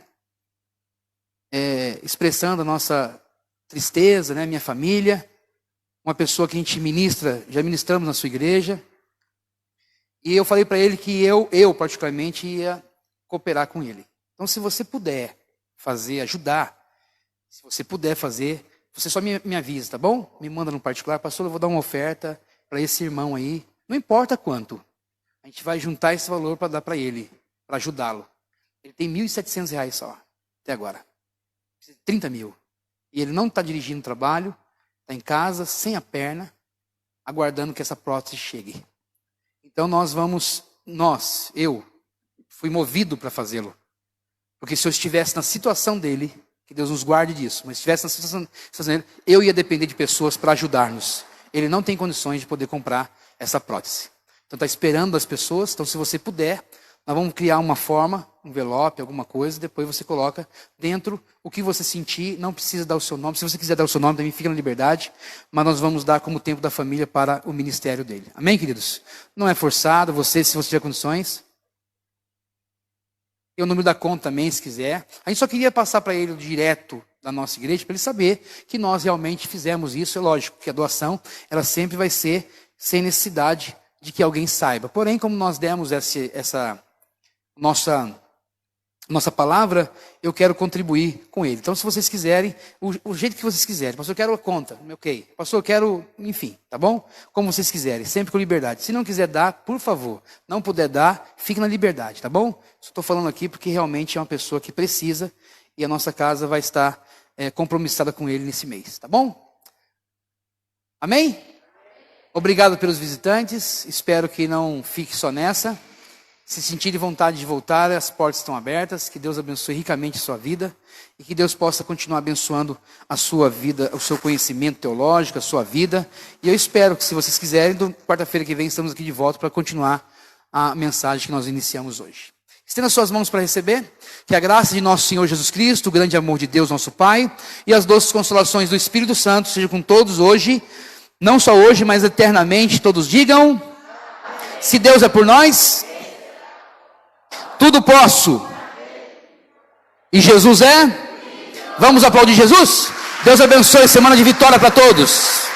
expressando a nossa tristeza, né, minha família, uma pessoa que a gente ministra, já ministramos na sua igreja. E eu falei para ele que eu particularmente ia cooperar com ele. Então, se você puder fazer, ajudar, se você puder fazer, você só me avisa, tá bom? Me manda no particular, pastor, eu vou dar uma oferta para esse irmão aí, não importa quanto, a gente vai juntar esse valor para dar para ele, para ajudá-lo. Ele tem R$1.700 só, até agora. Precisa de 30 mil. E ele não está dirigindo o trabalho, está em casa, sem a perna, aguardando que essa prótese chegue. Então eu fui movido para fazê-lo. Porque se eu estivesse na situação dele, que Deus nos guarde disso, mas se estivesse na situação dele, eu ia depender de pessoas para ajudar-nos. Ele não tem condições de poder comprar essa prótese. Então está esperando as pessoas. Então, se você puder, nós vamos criar uma forma, um envelope, alguma coisa, depois você coloca dentro o que você sentir. Não precisa dar o seu nome. Se você quiser dar o seu nome, também fica na liberdade. Mas nós vamos dar como tempo da família para o ministério dele. Amém, queridos? Não é forçado. Se você tiver condições. Tem o número da conta também, se quiser. A gente só queria passar para ele direto da nossa igreja, para ele saber que nós realmente fizemos isso. É lógico que a doação, ela sempre vai ser sem necessidade de que alguém saiba. Porém, como nós demos essa nossa palavra, eu quero contribuir com ele. Então, se vocês quiserem, o jeito que vocês quiserem. Pastor, eu quero a conta. Ok. Pastor, eu quero, enfim, tá bom? Como vocês quiserem, sempre com liberdade. Se não quiser dar, por favor, não puder dar, fique na liberdade, tá bom? Só estou falando aqui porque realmente é uma pessoa que precisa e a nossa casa vai estar compromissada com ele nesse mês, tá bom? Amém? Obrigado pelos visitantes, espero que não fique só nessa. Se sentirem vontade de voltar, as portas estão abertas. Que Deus abençoe ricamente a sua vida e que Deus possa continuar abençoando a sua vida, o seu conhecimento teológico, a sua vida. E eu espero que, se vocês quiserem, quarta-feira que vem estamos aqui de volta para continuar a mensagem que nós iniciamos hoje. Estenda suas mãos para receber. Que a graça de nosso Senhor Jesus Cristo, o grande amor de Deus, nosso Pai, e as doces consolações do Espírito Santo sejam com todos hoje, não só hoje, mas eternamente. Todos digam: se Deus é por nós, tudo posso. E Jesus é? Vamos aplaudir Jesus? Deus abençoe, semana de vitória para todos.